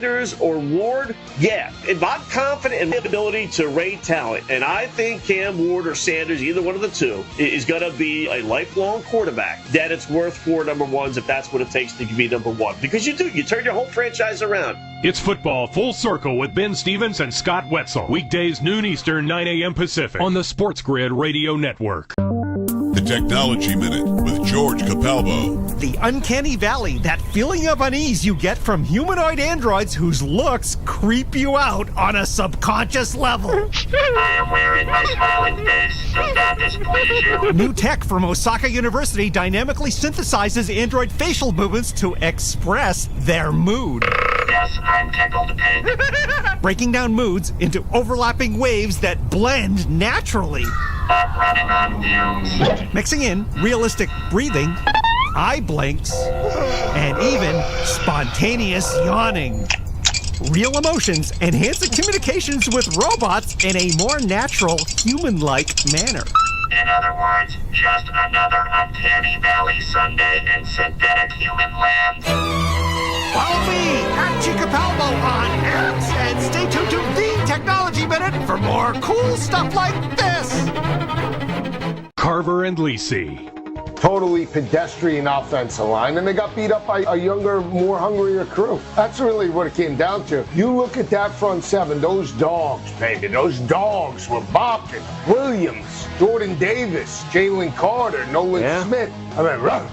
or Ward, yeah. If I'm confident in the ability to rate talent, and I think Cam Ward or Sanders, either one of the two, is going to be a lifelong quarterback, then it's worth 4 number ones if that's what it takes to be number one. Because you turn your whole franchise around. It's Football Full Circle with Ben Stevens and Scott Wetzel. Weekdays, noon Eastern, 9 a.m. Pacific on the SportsGrid Radio Network. The Technology Minute with George Capalbo. The uncanny valley, that feeling of unease you get from humanoid androids whose looks creep you out on a subconscious level. I am wearing my smiling face. Does that displease you? New tech from Osaka University dynamically synthesizes android facial movements to express their mood. Yes, I'm tickled pink. Breaking down moods into overlapping waves that blend naturally. I'm running on fumes. Mixing in realistic breathing, eye blinks, and even spontaneous yawning. Real emotions enhancing communications with robots in a more natural, human-like manner. In other words, just another uncanny valley Sunday in synthetic human land. Follow me at Chicapalbo on X and stay tuned to The Technology Minute for more cool stuff like this. Carver and Lisi. Totally pedestrian offensive line, and they got beat up by a younger, more hungrier crew. That's really what it came down to. You look at that front seven, those dogs, baby, those dogs were bopping. Williams, Jordan Davis, Jalen Carter, Nolan Smith. I mean, ruh.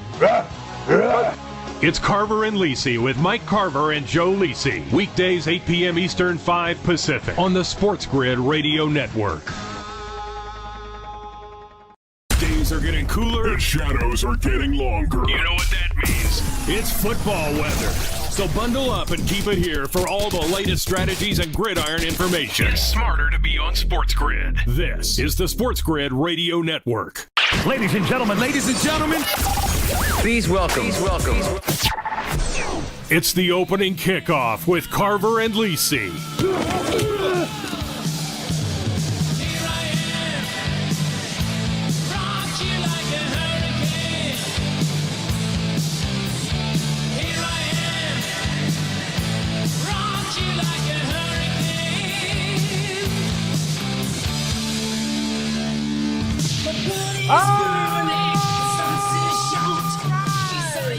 It's Carver and Lisi with Mike Carver and Joe Lisi. Weekdays, 8 p.m. Eastern, 5 Pacific on the SportsGrid Radio Network. Days are getting cooler. The shadows are getting longer. You know what that means. It's football weather. So bundle up and keep it here for all the latest strategies and gridiron information. It's smarter to be on SportsGrid. This is the SportsGrid Radio Network. Ladies and gentlemen, Please welcome. it's the opening kickoff with Carver and Lisi.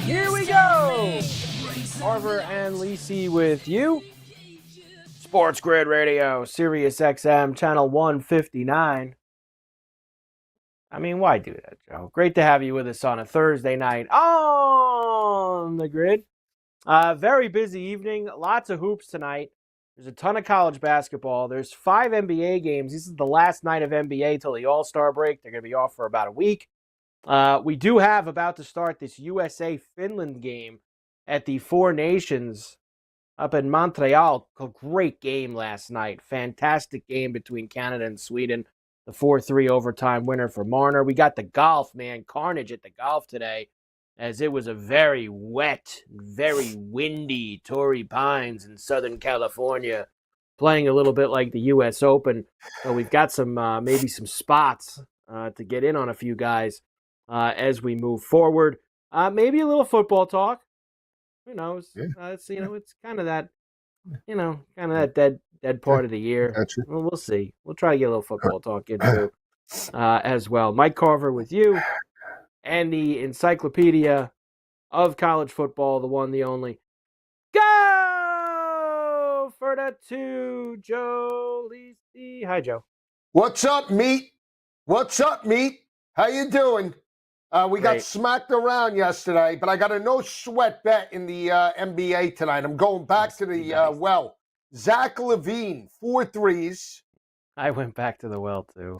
Here we go. Carver and Lisi with you. SportsGrid Radio, Sirius XM, channel 159. I mean, why do that, Joe? Great to have you with us on a Thursday night on the grid. Very busy evening. Lots of hoops tonight. There's a ton of college basketball. There's 5 NBA games. This is the last night of NBA till the All-Star break. They're going to be off for about a week. We do have about to start this USA-Finland game at the Four Nations up in Montreal. A great game last night. Fantastic game between Canada and Sweden. The 4-3 overtime winner for Marner. We got the golf, man. Carnage at the golf today, as it was a very wet, very windy Torrey Pines in Southern California, playing a little bit like the U.S. Open. So we've got some maybe some spots to get in on a few guys as we move forward. Maybe a little football talk. Who knows? Yeah. It's kind of that, dead part of the year. Gotcha. Well, we'll see. We'll try to get a little football talk into as well. Mike Carver with you. And the encyclopedia of college football, the one, the only. Go for the 2, Joe Lisi. Hi, Joe. What's up, meat? How you doing? We got Great. smacked around yesterday, but I got a no-sweat bet in the NBA tonight. I'm going back to the Zach LaVine, 4 threes. I went back to the well, too.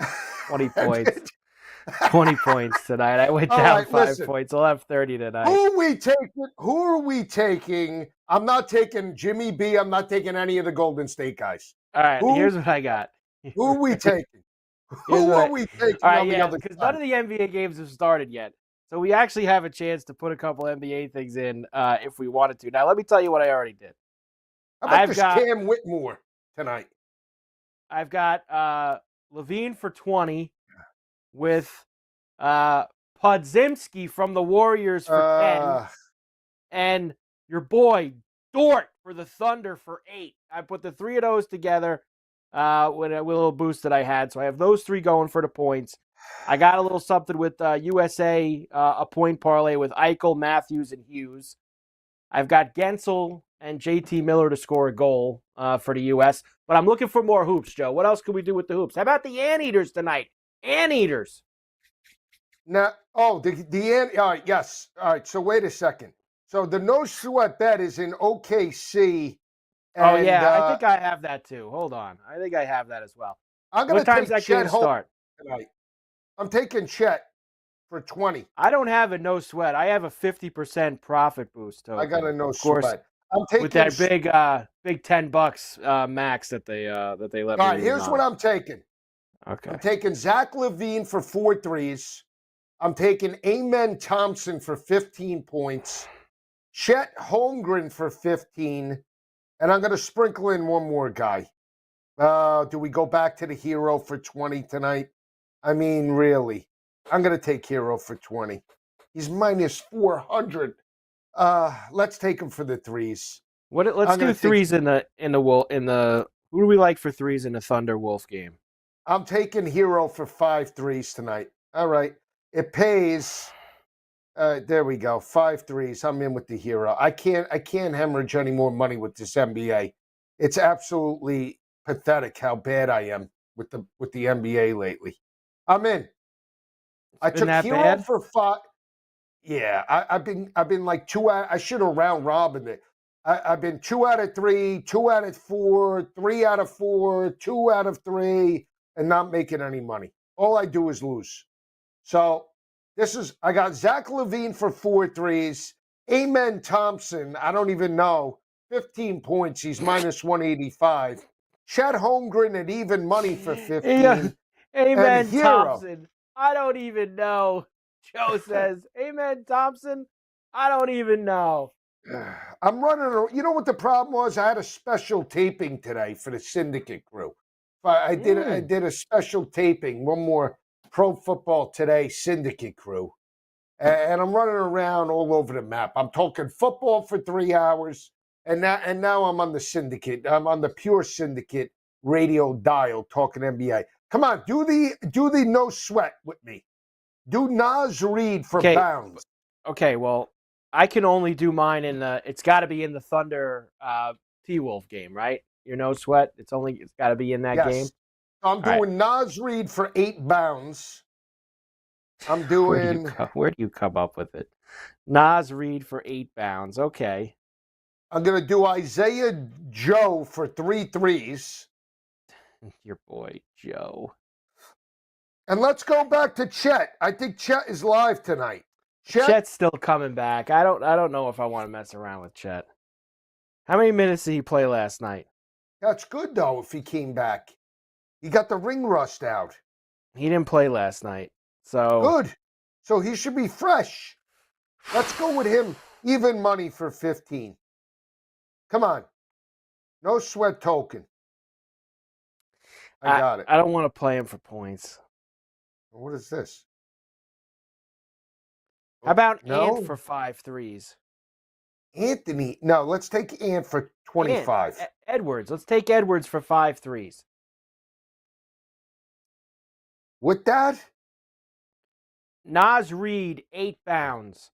20 points. 20 points tonight. I went down 5 points. I'll have 30 tonight. Who are we taking? I'm not taking Jimmy B. I'm not taking any of the Golden State guys. All right, here's what I got. Who are we taking? Who are we taking on the other because side? none of the NBA games have started yet. So we actually have a chance to put a couple NBA things in if we wanted to. Now, let me tell you what I already did. How about Cam Whitmore tonight? I've got Levine for 20 with Podzimski from the Warriors for 10. And your boy, Dort for the Thunder for 8. I put the 3 of those together with a little boost that I had. So I have those 3 going for the points. I got a little something with USA, a point parlay with Eichel, Matthews, and Hughes. I've got Gensel and JT Miller to score a goal for the U.S. But I'm looking for more hoops, Joe. What else can we do with the hoops? How about the Anteaters tonight? Anteaters. Now, the all right, yes. All right, so wait a second. So the no sweat bet is in OKC. And, oh, yeah, I think I have that too. Hold on. I think I have that as well. I'm going What to time's take that game Chet Holmgren start? tonight. I'm taking Chet for 20. I don't have a no sweat. I have a 50% profit boost token. I got a no of course, sweat. I'm taking with that big $10 max that they let me. All right, here's what I'm taking. Okay. I'm taking Zach LaVine for 4 threes. I'm taking Amen Thompson for 15 points. Chet Holmgren for 15. And I'm going to sprinkle in one more guy. Do we go back to the hero for 20 tonight? I mean, really. I'm going to take hero for 20. He's minus 400. Let's take him for the threes. Let's do threes in the who do we like for threes in the Thunder Wolf game? I'm taking hero for 5 threes tonight. All right. It pays. There we go. 5 threes. I'm in with the hero. I can't hemorrhage any more money with this NBA. It's absolutely pathetic how bad I am with the NBA lately. I'm in. I took hero for 5. Yeah, I've been like 2 out. I should have round robin it. I've been 2 out of 3, 2 out of 4, 3 out of 4, 2 out of 3, and not making any money. All I do is lose. So I got Zach LaVine for 4 threes. Amen Thompson, I don't even know. 15 points. He's minus 185. Chet Holmgren at even money for 15. Yeah. Amen Thompson. I don't even know. Joe says, Amen Thompson. I don't even know. I'm running. You know what the problem was? I had a special taping today for the Syndicate crew. I did a special taping. One more Pro Football Today Syndicate crew. And I'm running around all over the map. I'm talking football for 3 hours. And now I'm on the Syndicate. I'm on the Pure Syndicate radio dial talking NBA. Come on, do the no sweat with me. Do Nas Reed for Bounds. Okay, well, I can only do mine it's got to be in the Thunder T-Wolf game, right? Your no sweat. It's got to be in that game. I'm doing Nas Reed for 8 bounds. I'm doing. Where do you come up with it? Nas Reed for 8 bounds. Okay. I'm going to do Isaiah Joe for 3 threes. Your boy, Joe. And let's go back to Chet. I think Chet is live tonight. Chet's still coming back. I don't know if I want to mess around with Chet. How many minutes did he play last night? That's good, though, if he came back. He got the ring rust out. He didn't play last night. So good. So he should be fresh. Let's go with him. Even money for 15. Come on. No sweat token. I got it. I don't want to play him for points. What is this? How about Ant for 5 threes? Anthony. No, let's take Ant for 25. Edwards. Let's take Edwards for 5 threes. With that? Nas Reed, 8 bounds.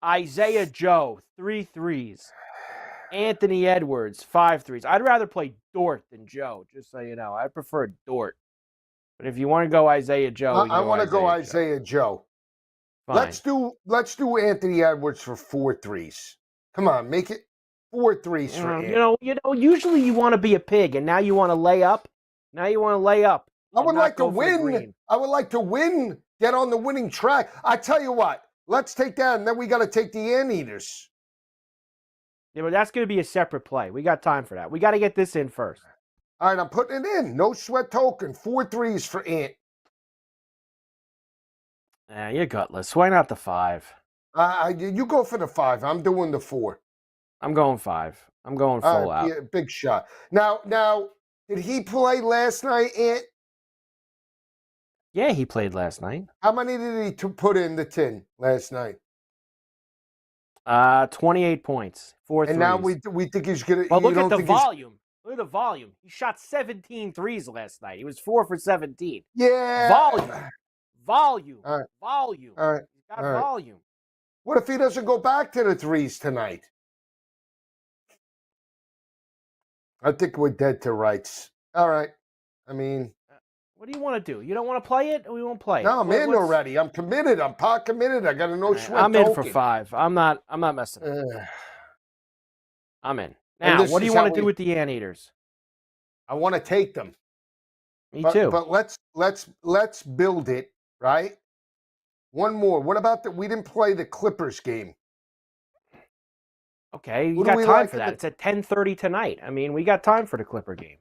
Isaiah Joe, 3 threes. Anthony Edwards, 5 threes. I'd rather play Dort than Joe, just so you know. I prefer Dort. But if you want to go Isaiah Joe, I want to go Isaiah Joe. Fine. Let's do Anthony Edwards for 4 threes. Come on, make it 4 threes for Anthony. You know. Usually you want to be a pig, and now you want to lay up. Now you want to lay up. I would like to win. I would like to win. Get on the winning track. I tell you what. Let's take that, and then we got to take the Anteaters. Yeah, but that's going to be a separate play. We got time for that. We got to get this in first. All right, I'm putting it in. No sweat token. 4 threes for Ant. You're gutless. Why not the 5? You go for the 5. I'm doing the 4. I'm going 5. I'm going full out. Yeah, big shot. Now, did he play last night, Ant? Yeah, he played last night. How many did he put in the tin last night? 28 points, 4 And threes. now we think he's going to... Well, look at the volume. Look at the volume. He shot 17 threes last night. He was 4 for 17. Yeah. Volume. All right. Volume. All right. He's got volume. What if he doesn't go back to the threes tonight? I think we're dead to rights. All right. I mean... What do you want to do? You don't want to play it, or we won't play it? No, I'm in already. I'm committed. I'm pot committed. I got a no sweat I'm token. in for 5. I'm not messing. I'm in. And Now, what do you want to do with the Anteaters? I want to take them. Me too. But let's build it, right? One more. What about we didn't play the Clippers game? Okay, you got time for that. It's at 10:30 tonight. I mean, we got time for the Clipper game.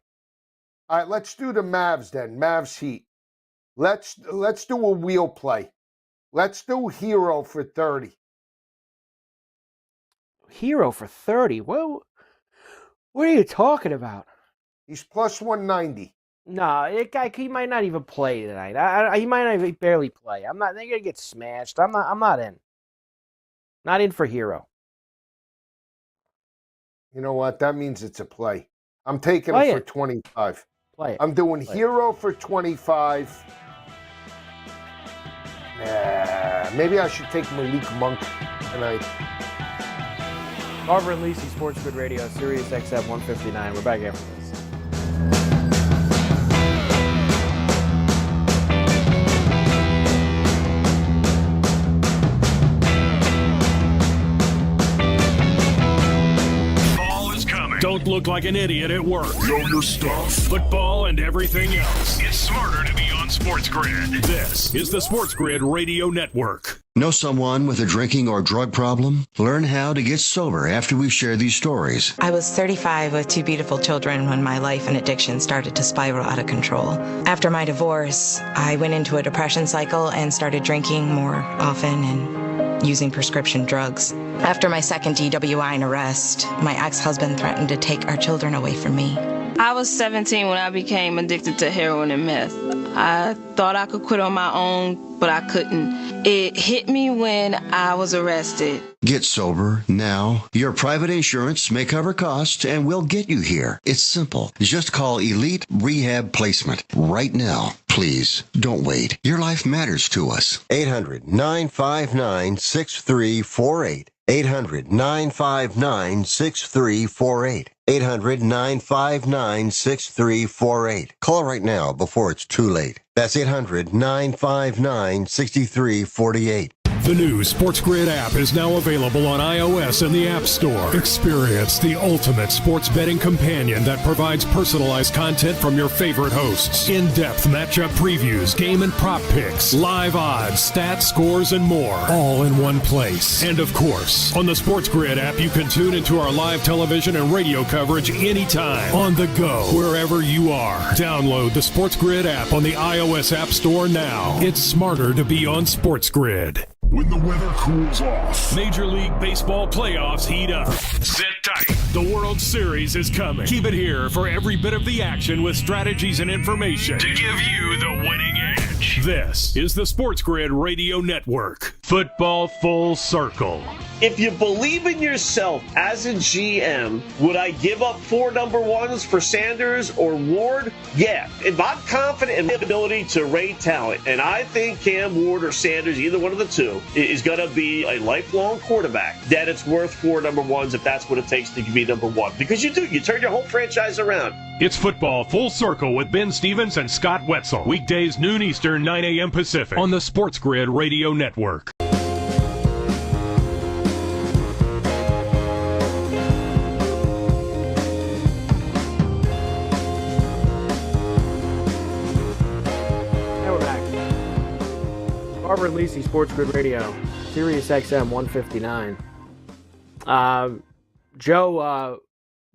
All right, let's do the Mavs then. Mavs Heat. Let's do a wheel play. Let's do Hero for 30. Hero for 30? What are you talking about? He's plus 190. No, he might not even play tonight. He might not even barely play. They're gonna get smashed. I'm not in. Not in for Hero. You know what? That means it's a play. I'm taking him for 25. Play it. I'm doing Hero for 25. Maybe I should take Malik Monk tonight. Carver and Lisi, SportsGrid Radio, Sirius XM 159. We're back after this. Don't look like an idiot at work. Know your stuff. Football and everything else. It's smarter to be on SportsGrid. This is the SportsGrid Radio Network. Know someone with a drinking or drug problem? Learn how to get sober after we share these stories. I was 35 with 2 beautiful children when my life and addiction started to spiral out of control. After my divorce, I went into a depression cycle and started drinking more often and using prescription drugs. After my second DWI and arrest, my ex-husband threatened to take our children away from me. I was 17 when I became addicted to heroin and meth. I thought I could quit on my own, but I couldn't. It hit me when I was arrested. Get sober now. Your private insurance may cover costs and we'll get you here. It's simple. Just call Elite Rehab Placement right now. Please, don't wait. Your life matters to us. 800-959-6348. 800-959-6348. 800-959-6348. Call right now before it's too late. That's 800-959-6348. The new SportsGrid app is now available on iOS and the App Store. Experience the ultimate sports betting companion that provides personalized content from your favorite hosts, in-depth matchup previews, game and prop picks, live odds, stats, scores, and more, all in one place. And of course, on the SportsGrid app, you can tune into our live television and radio coverage anytime, on the go, wherever you are. Download the SportsGrid app on the iOS App Store now. It's smarter to be on SportsGrid. When the weather cools off, Major League Baseball playoffs heat up. Sit tight. The World Series is coming. Keep it here for every bit of the action with strategies and information to give you the winning edge. This is the SportsGrid Radio Network. Football Full Circle. If you believe in yourself as a GM, would I give up 4 number ones for Sanders or Ward? Yeah. If I'm confident in the ability to rate talent, and I think Cam Ward or Sanders, either one of the two, is going to be a lifelong quarterback, that it's worth 4 number ones if that's what it takes to be number one. Because you turn your whole franchise around. It's Football Full Circle with Ben Stevens and Scott Wetzel. Weekdays noon Eastern, 9 a.m. Pacific on the SportsGrid Radio Network. Carver and Lisi, SportsGrid Radio, Sirius XM 159. Joe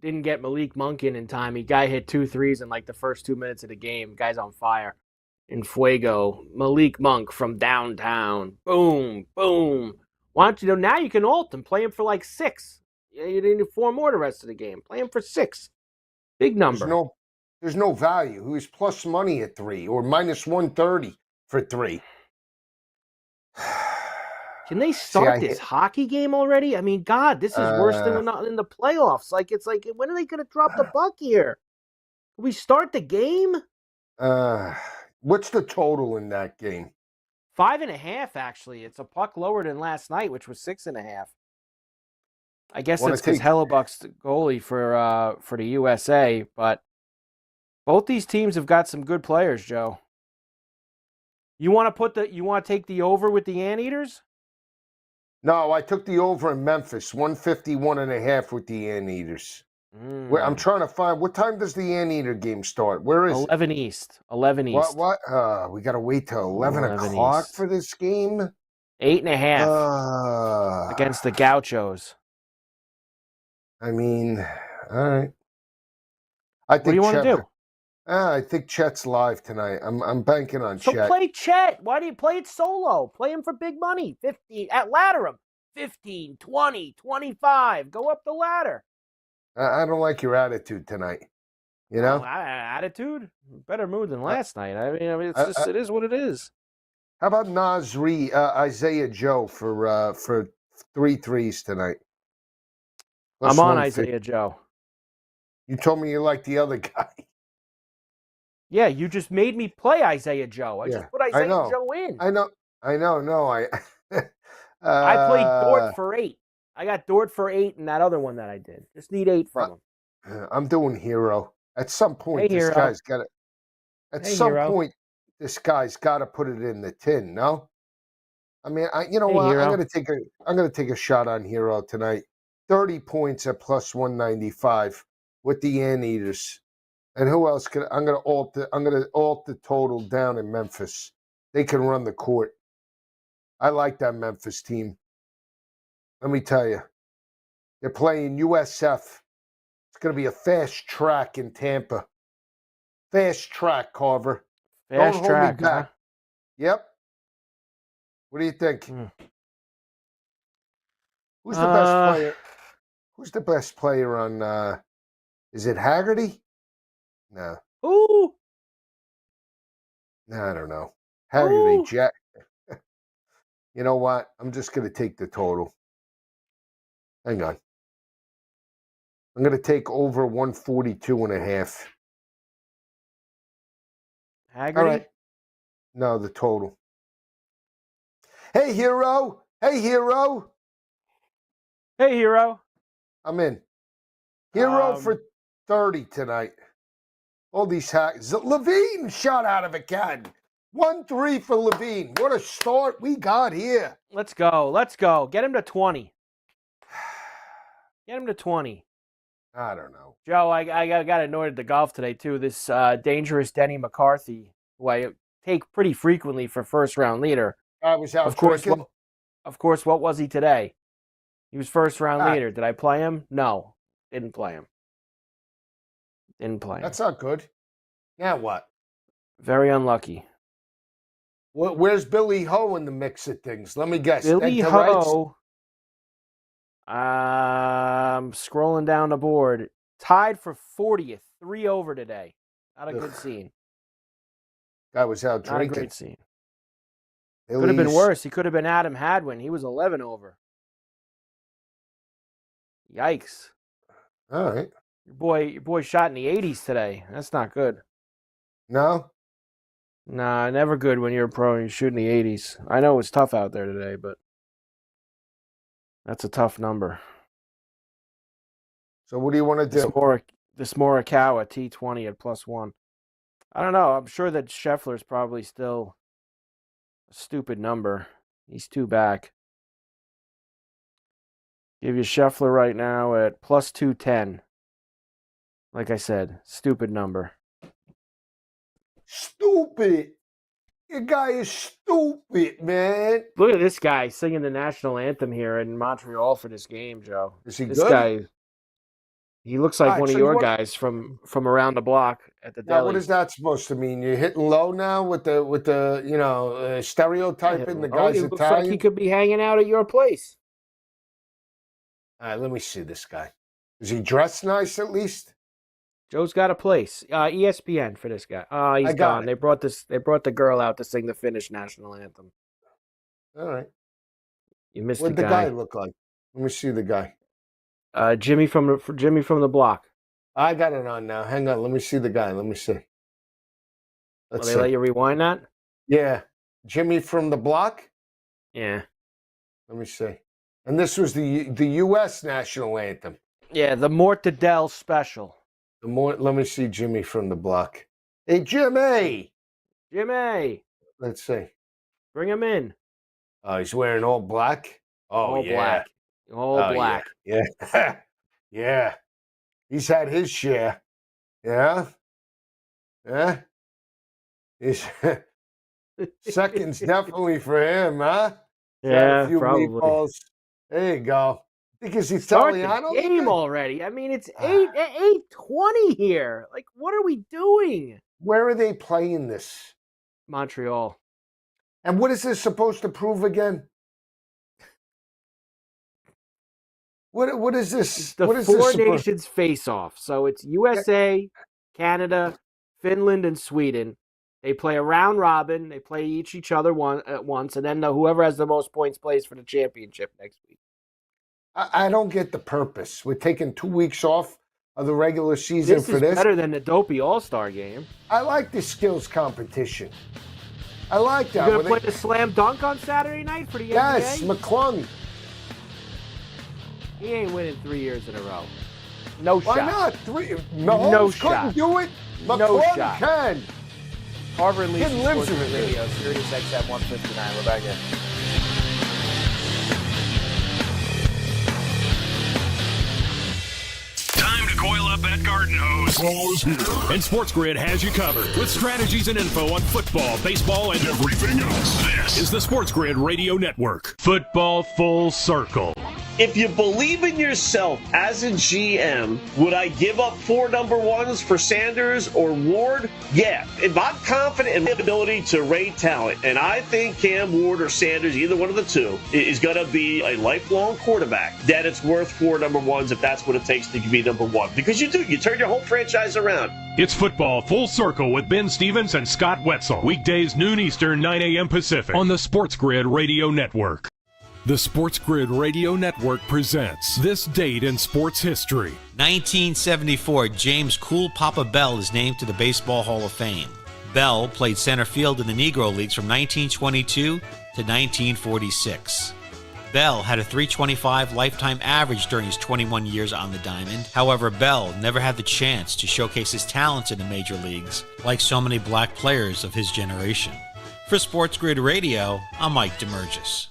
didn't get Malik Monk in time. Guy hit 2 threes in like the first 2 minutes of the game. Guy's on fire. In Fuego. Malik Monk from downtown. Boom, boom. Why don't you know? Now you can ult him. Play him for like 6. You need 4 more the rest of the game. Play him for 6. Big number. There's no value. He was plus money at 3 or minus 130 for 3. Can they start this hockey game already? I mean, God, this is worse than when not in the playoffs. It's like, when are they going to drop the puck here? Can we start the game? What's the total in that game? 5.5, actually. It's a puck lower than last night, which was 6.5. I guess it's because Hellebuck's the goalie for the USA, but both these teams have got some good players, Joe. You want to take the over with the Anteaters? No, I took the over in Memphis, 151.5 with the Anteaters. I'm trying to find, what time does the Anteater game start? Where is 11 it? East. 11 East. What? We got to wait till 11 o'clock East. For this game? 8.5 against the Gauchos. I mean, all right. What do you want to do? I think Chet's live tonight. I'm banking on Chet. So play Chet. Why do you play it solo? Play him for big money. 50 at ladder him. 15, 20, 25. Go up the ladder. I don't like your attitude tonight. You know? Attitude? Better mood than last night. I mean, it is what it is. How about Isaiah Joe for 3 threes tonight? I'm on Isaiah Joe. You told me you like the other guy. Yeah, you just made me play Isaiah Joe. I just put Isaiah Joe in. I know. No, I played Dort for 8. I got Dort for 8 and that other one that I did. Just need 8 from him. I'm doing Hero. At some point, this guy's got to. At some point, this guy's got to put it in the tin. No, I mean, what? Hero. I'm gonna take a shot on Hero tonight. 30 points at plus 195 with the Anteaters. And who else could I'm gonna alt the total down in Memphis. They can run the court. I like that Memphis team. Let me tell you. They're playing USF. It's gonna be a fast track in Tampa. Fast track, Carver. Fast Don't hold me back. Huh? Yep. What do you think? Who's the best player? Who's the best player on is it Haggerty? No. Ooh. No, I don't know. Haggerty, Jack. You know what? I'm just going to take the total. Hang on. I'm going to take over 142.5. Haggerty? All right. No, the total. Hey, Hero. Hey, Hero. Hey, Hero. I'm in. Hero for 30 tonight. All these hacks. Levine shot out of a can. 1-3 for Levine. What a start we got here. Let's go. Get him to 20. Get him to 20. I don't know. Joe, I got annoyed at the golf today, too. This dangerous Denny McCarthy, who I take pretty frequently for first-round leader. I was out of course, what was he today? He was first-round leader. Did I play him? No. Didn't play him. That's not good. Now what? Very unlucky. Where's Billy Ho in the mix of things? Let me guess. Billy Ho. Scrolling down the board. Tied for 40th. 3 over today. Not a good scene. Guy was out drinking. Not a great scene. Could have been worse. He could have been Adam Hadwin. He was 11 over. Yikes. All right. Your boy shot in the 80s today. That's not good. No? Nah, never good when you're a pro and you shoot in the 80s. I know it's tough out there today, but that's a tough number. So what do you want to do? This Morikawa T20 at +1. I don't know. I'm sure that Scheffler's probably still a stupid number. He's 2 back. Give you Scheffler right now at +210. Like I said, stupid number. Stupid. Your guy is stupid, man. Look at this guy singing the national anthem here in Montreal for this game, Joe. Is he this good? Guy, he looks like one of your guys from around the block at the deli. Now, what is that supposed to mean? You're hitting low now with the stereotyping the guy's looks Italian? like he could be hanging out at your place. All right, let me see this guy. Is he dressed nice at least? Joe's got a place. ESPN for this guy. He's gone. They brought the girl out to sing the Finnish national anthem. All right. You missed What'd the the guy. guy look like? Let me see the guy. Jimmy from the block. I got it on now. Hang on. Let me see the guy. Let me see. Will they let you rewind that? Yeah. Jimmy from the block? Yeah. Let me see. And this was the U.S. national anthem. Yeah, the Mortadell special. Let me see Jimmy from the block. Hey, Jimmy! Jimmy! Let's see. Bring him in. Oh, he's wearing all black? Oh, all yeah. black. All black. Yeah. Yeah. Yeah. He's had his share. Yeah? Yeah? He's second's definitely for him, huh? Yeah, a few probably. meatballs. There you go. I think it's Start Italiano. the game already. I mean, it's 8:20 here. Like, what are we doing? Where are they playing this? Montreal. And what is this supposed to prove again? What is this? It's the what is Four this Nations face-off. So it's USA, Canada, Finland, and Sweden. They play a round robin. They play each other once, and then whoever has the most points plays for the championship next week. I don't get the purpose. We're taking 2 weeks off of the regular season for this. This is better than the Dopey All-Star game. I like the skills competition. I like that. You're going to play the slam dunk on Saturday night for the NBA? Yes, McClung. He ain't winning 3 years in a row. No Why shot. Why not? No couldn't shot. do it. McClung No shot. can. Carver and Lisi, lives in SportsGrid it. Radio, Sirius XM 159. We're back in. Time to coil up that garden hose. And SportsGrid has you covered with strategies and info on football, baseball, and everything else. This is the SportsGrid Radio Network. Football Full Circle. If you believe in yourself as a GM, would I give up 4 number ones for Sanders or Ward? Yeah. If I'm confident in my ability to rate talent, and I think Cam Ward or Sanders, either one of the two, is going to be a lifelong quarterback, then it's worth 4 number ones if that's what it takes to be number one. Because you do. You turn your whole franchise around. It's Football Full Circle with Ben Stevens and Scott Wetzel. Weekdays, noon Eastern, 9 a.m. Pacific on the SportsGrid Radio Network. The SportsGrid Radio Network presents This Date in Sports History. 1974, James Cool Papa Bell is named to the Baseball Hall of Fame. Bell played center field in the Negro Leagues from 1922 to 1946. Bell had a .325 lifetime average during his 21 years on the diamond. However, Bell never had the chance to showcase his talents in the major leagues like so many black players of his generation. For SportsGrid Radio, I'm Mike DeMurgis.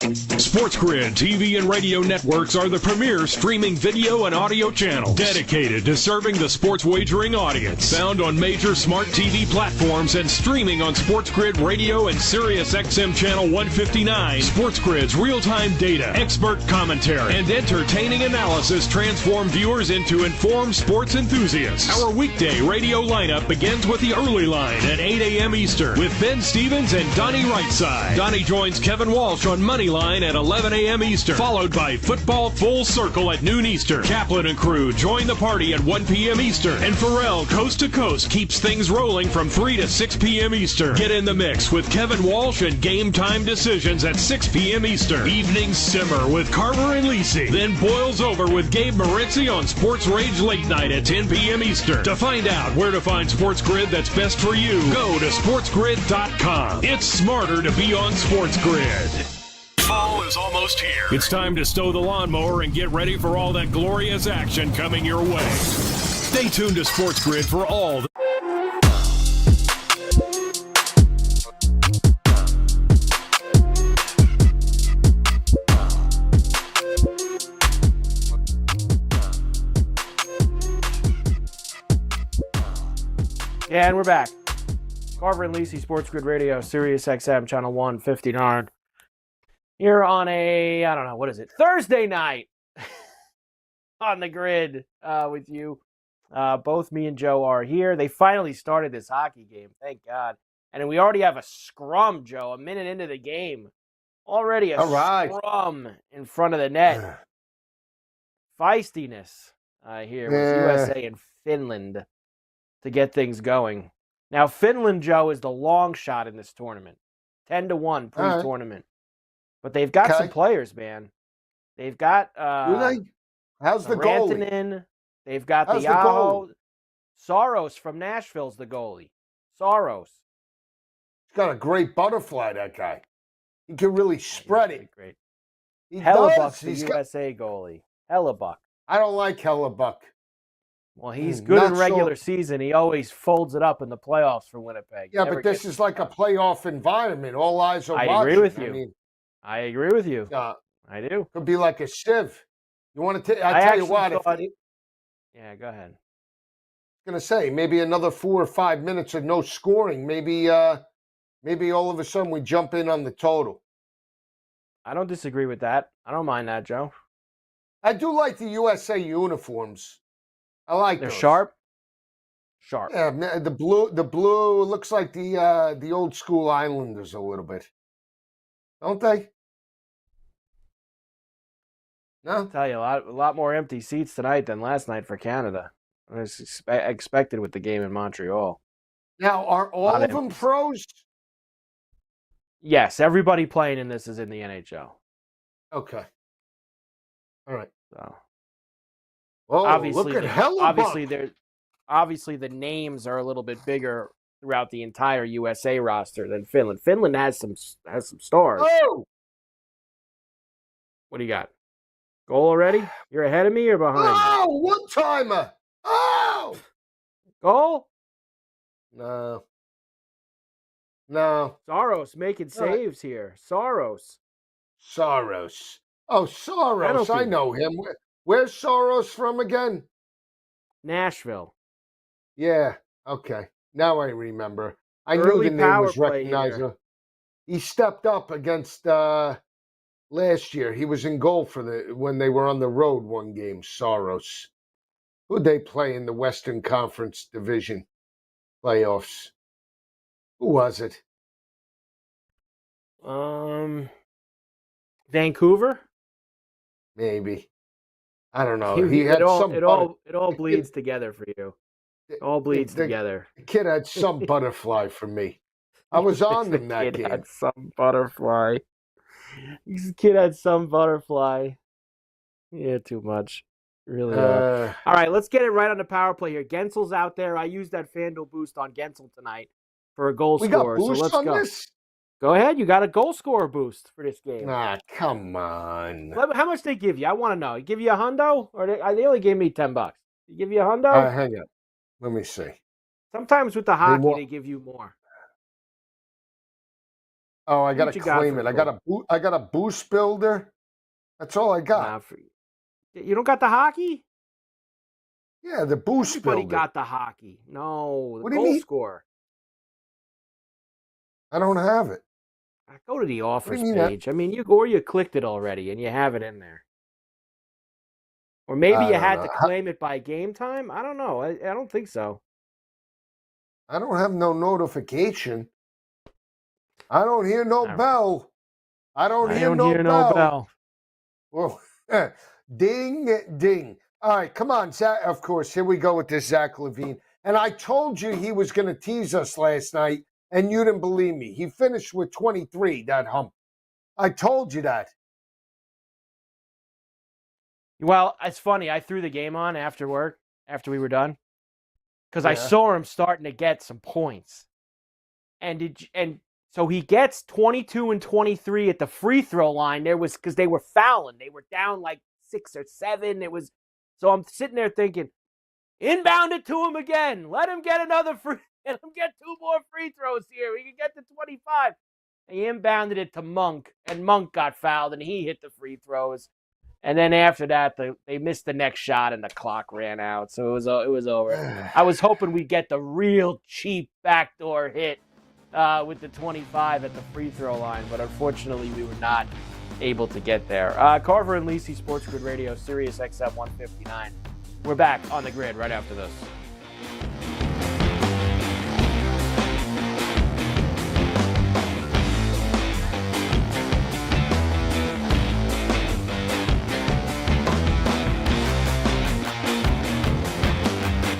SportsGrid TV and radio networks are the premier streaming video and audio channels dedicated to serving the sports wagering audience. Found on major smart TV platforms and streaming on SportsGrid Radio and Sirius XM Channel 159. SportsGrid's real-time data, expert commentary, and entertaining analysis transform viewers into informed sports enthusiasts. Our weekday radio lineup begins with the early line at 8 a.m. Eastern with Ben Stevens and Donnie Rightside. Donnie joins Kevin Walsh on Moneyline at 11 a.m. Eastern, followed by Football Full Circle at noon Eastern. Kaplan and crew join the party at 1 p.m. Eastern, and Pharrell Coast to Coast keeps things rolling from 3 to 6 p.m. Eastern. Get in the mix with Kevin Walsh and Game Time Decisions at 6 p.m. Eastern. Evenings simmer with Carver and Lisi, then boils over with Gabe Moritzi on Sports Rage Late Night at 10 p.m. Eastern. To find out where to find SportsGrid that's best for you, go to sportsgrid.com. It's smarter to be on SportsGrid. Fall is almost here. It's time to stow the lawnmower and get ready for all that glorious action coming your way. Stay tuned to SportsGrid for all the... Yeah, and we're back. Carver and Lisi, SportsGrid Radio, Sirius XM, Channel 159. Here on a, I don't know, what is it? Thursday night on the grid with you. Both me and Joe are here. They finally started this hockey game, thank God. And we already have a scrum, Joe, a minute into the game. Already a scrum in front of the net. Feistiness here with USA and Finland. to get things going. Now, Finland, Joe, is the long shot in this tournament. 10-1 pre-tournament. But they've got some players, man. They've got How's the goalie? Rantanen. They've got How's the the Aho. goalie? Soros from Nashville's the goalie. Soros. He's got a great butterfly, that guy. He can really spread it. Great. He Hellebuck's does. the USA goalie. Hellebuck. I don't like Hellebuck. Well, he's good Not in regular so- season. He always folds it up in the playoffs for Winnipeg. Yeah, Never but this gets- is like a playoff environment. All eyes are I watching. agree with you. I mean, I agree with you. I do. could be like a sieve. You want to? I tell you actually what. If thought- it, Yeah, go ahead. going to say maybe another 4 or 5 minutes of no scoring. Maybe all of a sudden we jump in on the total. I don't disagree with that. I don't mind that, Joe. I do like the USA uniforms. I like They're those. sharp. Sharp. Yeah, man, the blue looks like the old school Islanders a little bit, don't they? No, I'll tell you, a lot more empty seats tonight than last night for Canada. I was expected with the game in Montreal. Now, are all of them pros? Yes, everybody playing in this is in the NHL. Okay. All right. So Oh, obviously, look at Hellebuck. obviously the names are a little bit bigger throughout the entire USA roster than Finland. Finland has some stars. Oh, What do you got? Goal already? You're ahead of me or behind me? oh, one timer. Oh, Goal? no. Soros making All right. saves here. Soros. Soros. Oh, Soros. Penalty. I know him. Where's Soros from again? Nashville. Yeah. Okay. Now I remember. I Early knew the name power was play recognizable. He stepped up against last year. He was in goal for when they were on the road one game. Soros. Who'd they play in the Western Conference Division playoffs? Who was it? Vancouver? Maybe. I don't know. You- He had it all, some. it all bleeds together for you. It all bleeds together. The kid had some butterfly for me. I was on them that Kid game. had some butterfly. This kid had some butterfly. Yeah, too much. Really. All right, let's get it right on the power play here. Gensel's out there. I used that FanDuel boost on Gensel tonight for a goal We got scorer. So boost let's on go. this? Go ahead. You got a goal scorer boost for this game. Ah, come on. How much they give you? I want to know. Give you a hundo, or they only gave me $10. They give you a hundo? Hang on. Let me see. Sometimes with the hockey, wa- they give you more. Oh, I What gotta you got claim for it. the I got a boost builder. That's all I got. Nah, you don't got the hockey? Yeah, the boost Everybody builder. got the hockey. No, the What do you goal mean? scorer. I don't have it. Go to the offers mean, page. I mean, you clicked it already, and you have it in there. Or maybe I you don't had know. to claim it by game time. I don't know. I don't think so. I don't have no notification. I don't hear no bell. I don't hear no bell. Well, ding, ding. All right, come on, Zach. Of course, here we go with this Zach Levine. And I told you he was going to tease us last night, and you didn't believe me. He finished with 23, that hump. I told you that. Well, it's funny. I threw the game on after work, after we were done, because I Yeah. saw him starting to get some points. And so he gets 22 and 23 at the free throw line. Because they were fouling. They were down like 6 or 7. So I'm sitting there thinking, inbound it to him again. Let him get another free. Let him get 2 more free throws here. He can get to 25. And he inbounded it to Monk, and Monk got fouled, and he hit the free throws. And then after that, they missed the next shot, and the clock ran out. So it was over. I was hoping we'd get the real cheap backdoor hit with the 25 at the free throw line, but unfortunately we were not able to get there. Carver and Lisi, SportsGrid Radio, Sirius XM 159. We're back on the grid right after this.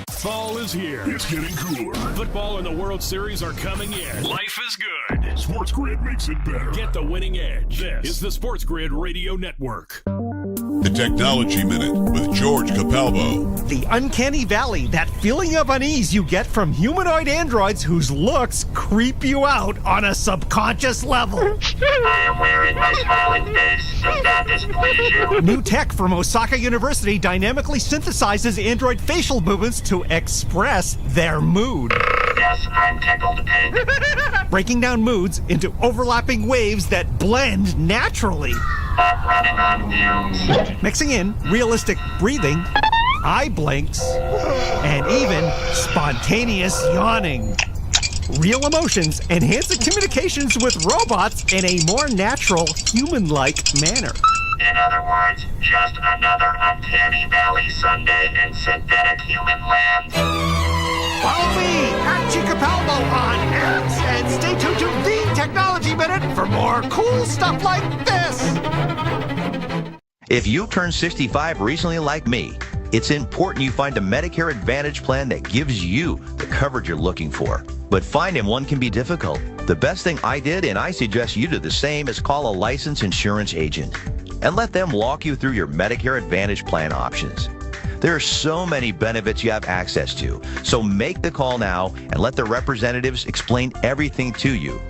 Fall is is here. It's getting cooler. Football and the World Series are coming in. Life is good. SportsGrid makes it better. Get the winning edge. This is the SportsGrid Radio Network. The Technology Minute with George Capalbo. The uncanny valley, that feeling of unease you get from humanoid androids whose looks creep you out on a subconscious level. I am wearing my smiling face. Does that displease you? New tech from Osaka University dynamically synthesizes android facial movements to express their mood. Yes, I'm tickled pink. Breaking down moods into overlapping waves that blend naturally. I'm running on fumes. Mixing in realistic breathing, eye blinks, and even spontaneous yawning. Real emotions enhance the communications with robots in a more natural, human-like manner. In other words, just another uncanny valley Sunday in synthetic human land. Follow me at Chicapalmo on X and stay tuned to the Technology Minute for more cool stuff like this. If you turned 65 recently like me, it's important you find a Medicare Advantage plan that gives you the coverage you're looking for. But finding one can be difficult. The best thing I did, and I suggest you do the same, is call a licensed insurance agent and let them walk you through your Medicare Advantage plan options. There are so many benefits you have access to, so make the call now and let the representatives explain everything to you.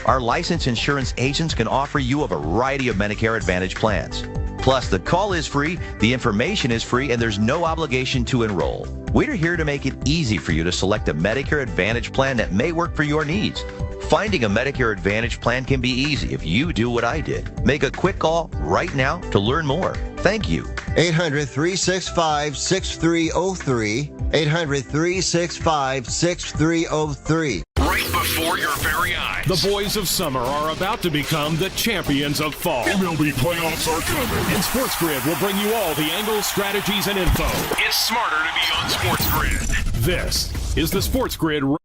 Our licensed insurance agents can offer you a variety of Medicare Advantage plans. Plus, the call is free, the information is free, and there's no obligation to enroll. We're here to make it easy for you to select a Medicare Advantage plan that may work for your needs. Finding a Medicare Advantage plan can be easy if you do what I did. Make a quick call right now to learn more. Thank you. 800-365-6303. 800-365-6303. Right before your very eyes. The boys of summer are about to become the champions of fall. MLB playoffs are coming. And SportsGrid will bring you all the angles, strategies, and info. It's smarter to be on SportsGrid. This is the SportsGrid.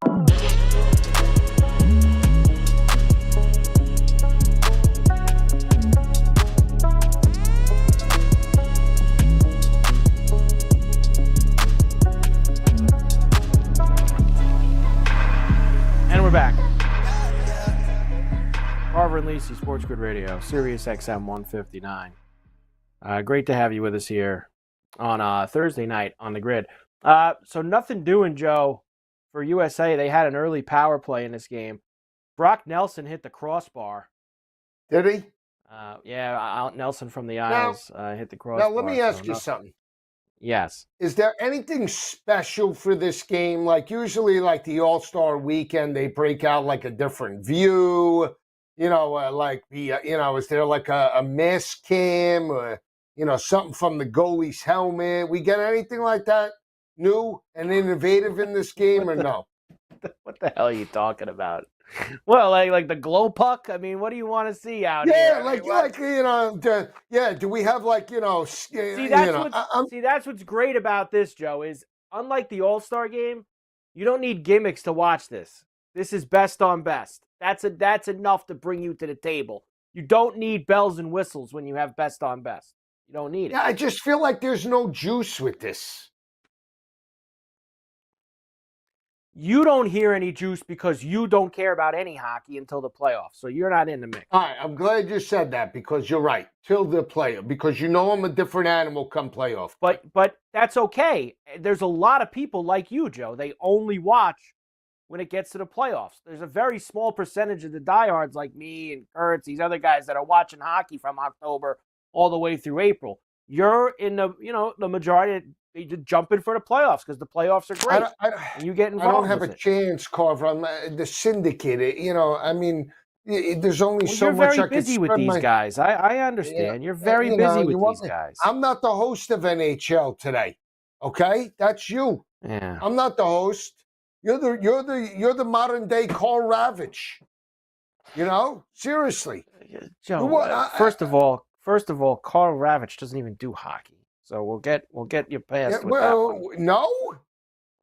Back. Carver and Lisi, SportsGrid Radio, Sirius XM 159. Great to have you with us here on Thursday night on the grid. So nothing doing, Joe, for USA. They had an early power play in this game. Brock Nelson hit the crossbar. Did he? Yeah, Nelson from the Isles hit the crossbar. Now, let me ask you something. Yes. Is there anything special for this game? Like usually like the All-Star weekend, they break out like a different view, is there like a mass cam or, something from the goalie's helmet? We get anything like that new and innovative in this game or no? What the hell are you talking about? Well, like the glow puck? I mean, what do you want to see out here? Do we have See, that's what's great about this, Joe, is unlike the All-Star game, you don't need gimmicks to watch this. This is best on best. That's enough to bring you to the table. You don't need bells and whistles when you have best on best. You don't need it. Yeah, I just feel like there's no juice with this. You don't hear any juice because you don't care about any hockey until the playoffs, so you're not in the mix. All right, I'm glad you said that because you're right. Till the playoff, because I'm a different animal come playoff. But that's okay. There's a lot of people like you, Joe. They only watch when it gets to the playoffs. There's a very small percentage of the diehards like me and Kurtz, these other guys that are watching hockey from October all the way through April. You're in the majority. They just jump in for the playoffs because the playoffs are great. And you get involved. I don't have a chance, Carver. I'm the syndicate. There's only so much I can. You're very busy with these guys. I understand. You're very busy with these guys. I'm not the host of NHL today. Okay, that's you. Yeah. I'm not the host. You're the modern day Carl Ravitch. Seriously. Joe, first of all, Carl Ravitch doesn't even do hockey. So we'll get you past with that one.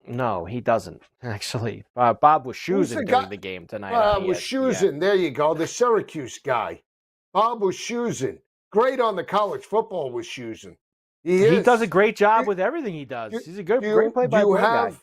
No, he doesn't, actually. Bob Wischusen during the game tonight. Wischusen, there you go, the Syracuse guy. Bob Wischusen. Great on the college football Wischusen. He does a great job with everything he does. He's a great play-by-play guy.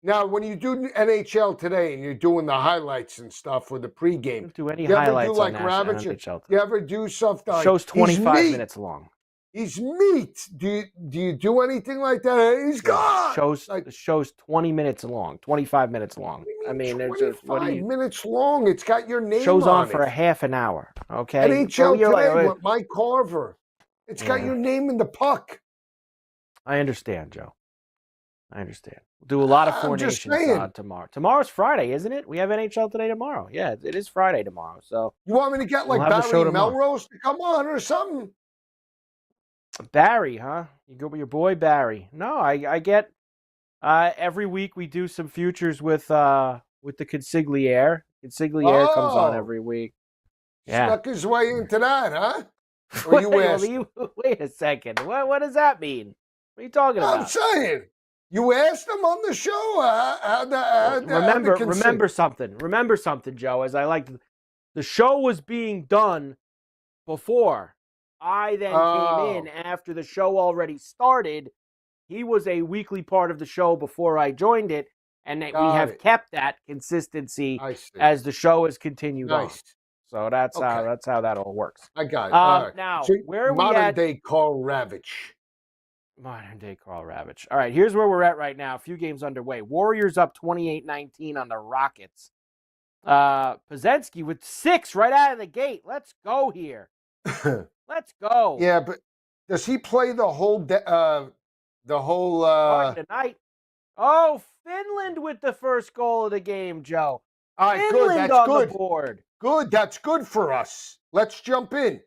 Now, when you do NHL today and you're doing the highlights and stuff for the pregame, Don't do any you ever do highlights like on Ravage? NHL. You ever do something like Show's 25 he's minutes long. He's meat. Do you do anything like that? He's gone. The show's 20 minutes long, 25 minutes long. I mean, there's just 5 minutes long. It's got your name show's on it. for a half an hour. Okay. NHL you're today like, with Mike Carver. It's got your name in the puck. I understand, Joe. I understand. We'll do a lot of Four I'm just Nations saying. tomorrow. Tomorrow's Friday, isn't it? We have NHL today tomorrow. Yeah, it is Friday tomorrow. So You want me to get like we'll have the show Barry tomorrow. Melrose to come on or something? Barry, huh? You go with your boy Barry. No, I get every week we do some futures with the Consigliere. Consigliere comes on every week. Yeah. Snuck his way into that, huh? Or you asked? Wait a second. What does that mean? What are you talking about? I'm saying. You asked him on the show. Remember something. Remember something, Joe. As I like, the show was being done before. I then came in after the show already started. He was a weekly part of the show before I joined it, and we have kept that consistency as the show has continued on. So that's how that all works. I got it. All right. Now, so where are we modern at? day Carl Ravitch. Modern day Carl Ravitch. All right, here's where we're at right now. A few games underway. Warriors up 28-19 on the Rockets. Pazensky with 6 right out of the gate. Let's go here. Let's go. Yeah, but does he play the whole tonight? Oh, Finland with the first goal of the game, Joe. All right, Finland good. That's on good. The board. Good. That's good for us. Let's jump in.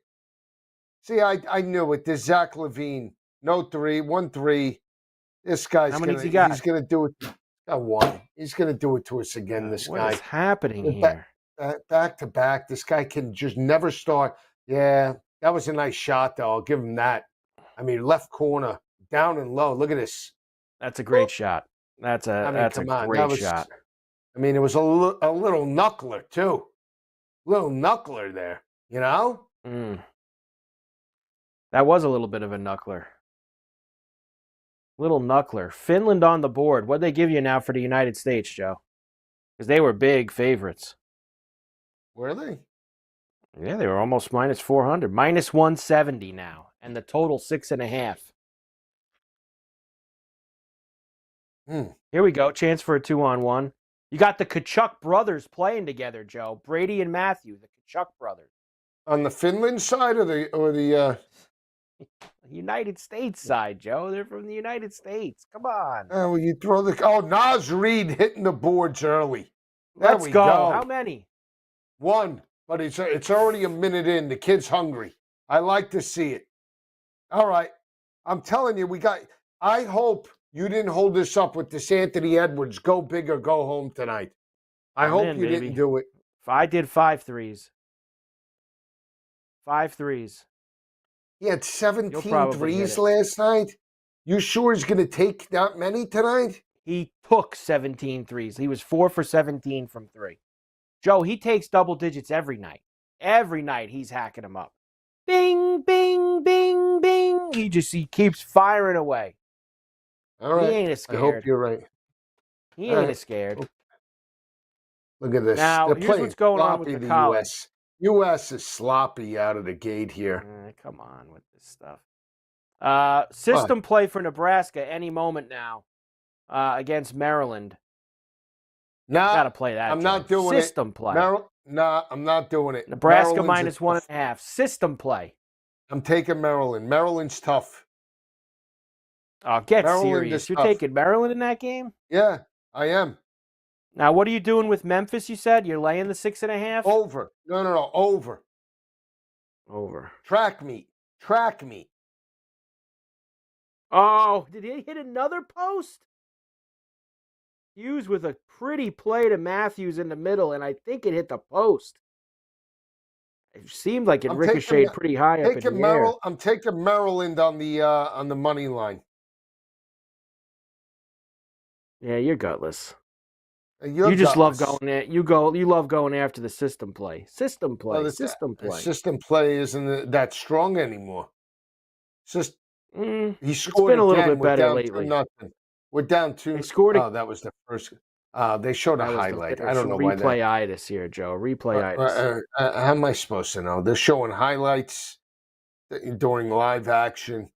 See, I knew it. There's Zach LaVine. No 1-3. This guy's he's gonna do it. Got 1. He's gonna do it to us again. This guy. What is happening here? Back to back. This guy can just never start. Yeah, that was a nice shot, though. I'll give him that. I mean, left corner, down and low. Look at this. That's a great shot. That's a great shot. I mean, it was a little knuckler too. Little knuckler there. You know. That was a little bit of a knuckler. Little knuckler. Finland on the board. What'd they give you now for the United States, Joe? Because they were big favorites. Were they? Yeah, they were almost minus 400. Minus 170 now. And the total 6.5. Here we go. Chance for a 2-on-1. You got the Kachuk brothers playing together, Joe. Brady and Matthew, the Kachuk brothers. On the Finland side or the United States side, Joe. They're from the United States. Come on. Oh, you throw Naz Reid hitting the boards early. Let's go. How many? 1, but it's already a minute in. The kid's hungry. I like to see it. All right. I'm telling you, I hope you didn't hold this up with this Anthony Edwards. Go big or go home tonight. I hope you didn't do it. I did 5 threes. 5 threes. He had 17 threes last night. You sure he's going to take that many tonight? He took 17 threes. He was 4 for 17 from 3. Joe, he takes double digits every night. Every night he's hacking them up. Bing, bing, bing, bing. He keeps firing away. All right. He ain't scared. I hope you're right. He ain't scared. Look at this. Now, here's what's going on with the college. U.S. is sloppy out of the gate here. Come on with this stuff. System play for Nebraska any moment now against Maryland. Got to play that. I'm not doing it. System play. I'm not doing it. Nebraska minus 1.5. System play. I'm taking Maryland. Maryland's tough. Oh, get serious. You're taking Maryland in that game? Yeah, I am. Now, what are you doing with Memphis, you said? You're laying the 6.5? Over. No, over. Over. Track meet. Oh, did he hit another post? Hughes with a pretty play to Matthews in the middle, and I think it hit the post. It seemed like it ricocheted pretty high up in the air. I'm taking Maryland on the money line. Yeah, you're gutless. You just love going there. You love going after the system play. System play. Well, system play. The system play isn't that strong anymore. It's just he scored been a little bit better lately. Nothing. We're down 2. They scored. Oh, that was the first. They showed a highlight. I don't know why that. Replay-itis here, Joe. Replay-itis. How am I supposed to know? They're showing highlights during live action.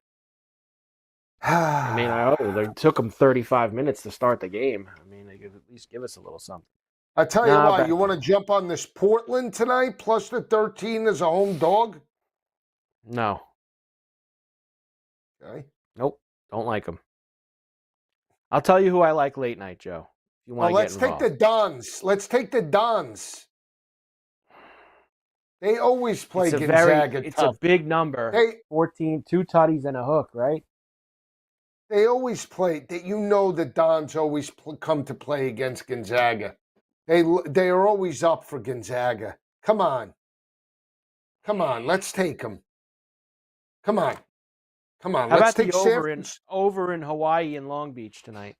I mean, it took them 35 minutes to start the game. I mean, they could at least give us a little something. I tell you what, you want to jump on this Portland tonight, plus the 13 as a home dog? No. Okay. Nope. Don't like them. I'll tell you who I like late night, Joe. If you want to let's take the Dons. Let's take the Dons. They always play Gonzaga It's tough. a big number. 14, 2 tutties and a hook, right? They always play. The Dons always come to play against Gonzaga. They are always up for Gonzaga. Come on. Let's take them. Come on. How let's about take the over in Hawaii and Long Beach tonight?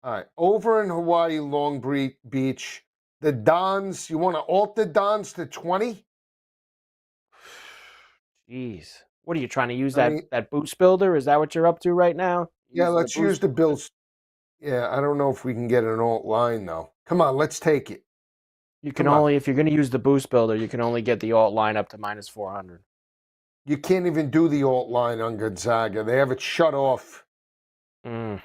All right, over in Hawaii, Long Beach. The Dons. You want to alt the Dons to 20? Jeez. What are you trying to use that boost builder? Is that what you're up to right now? Let's use the Bills. Yeah, I don't know if we can get an alt line though. Come on, let's take it. You can if you're going to use the boost builder, you can only get the alt line up to minus 400. You can't even do the alt line on Gonzaga. They have it shut off. We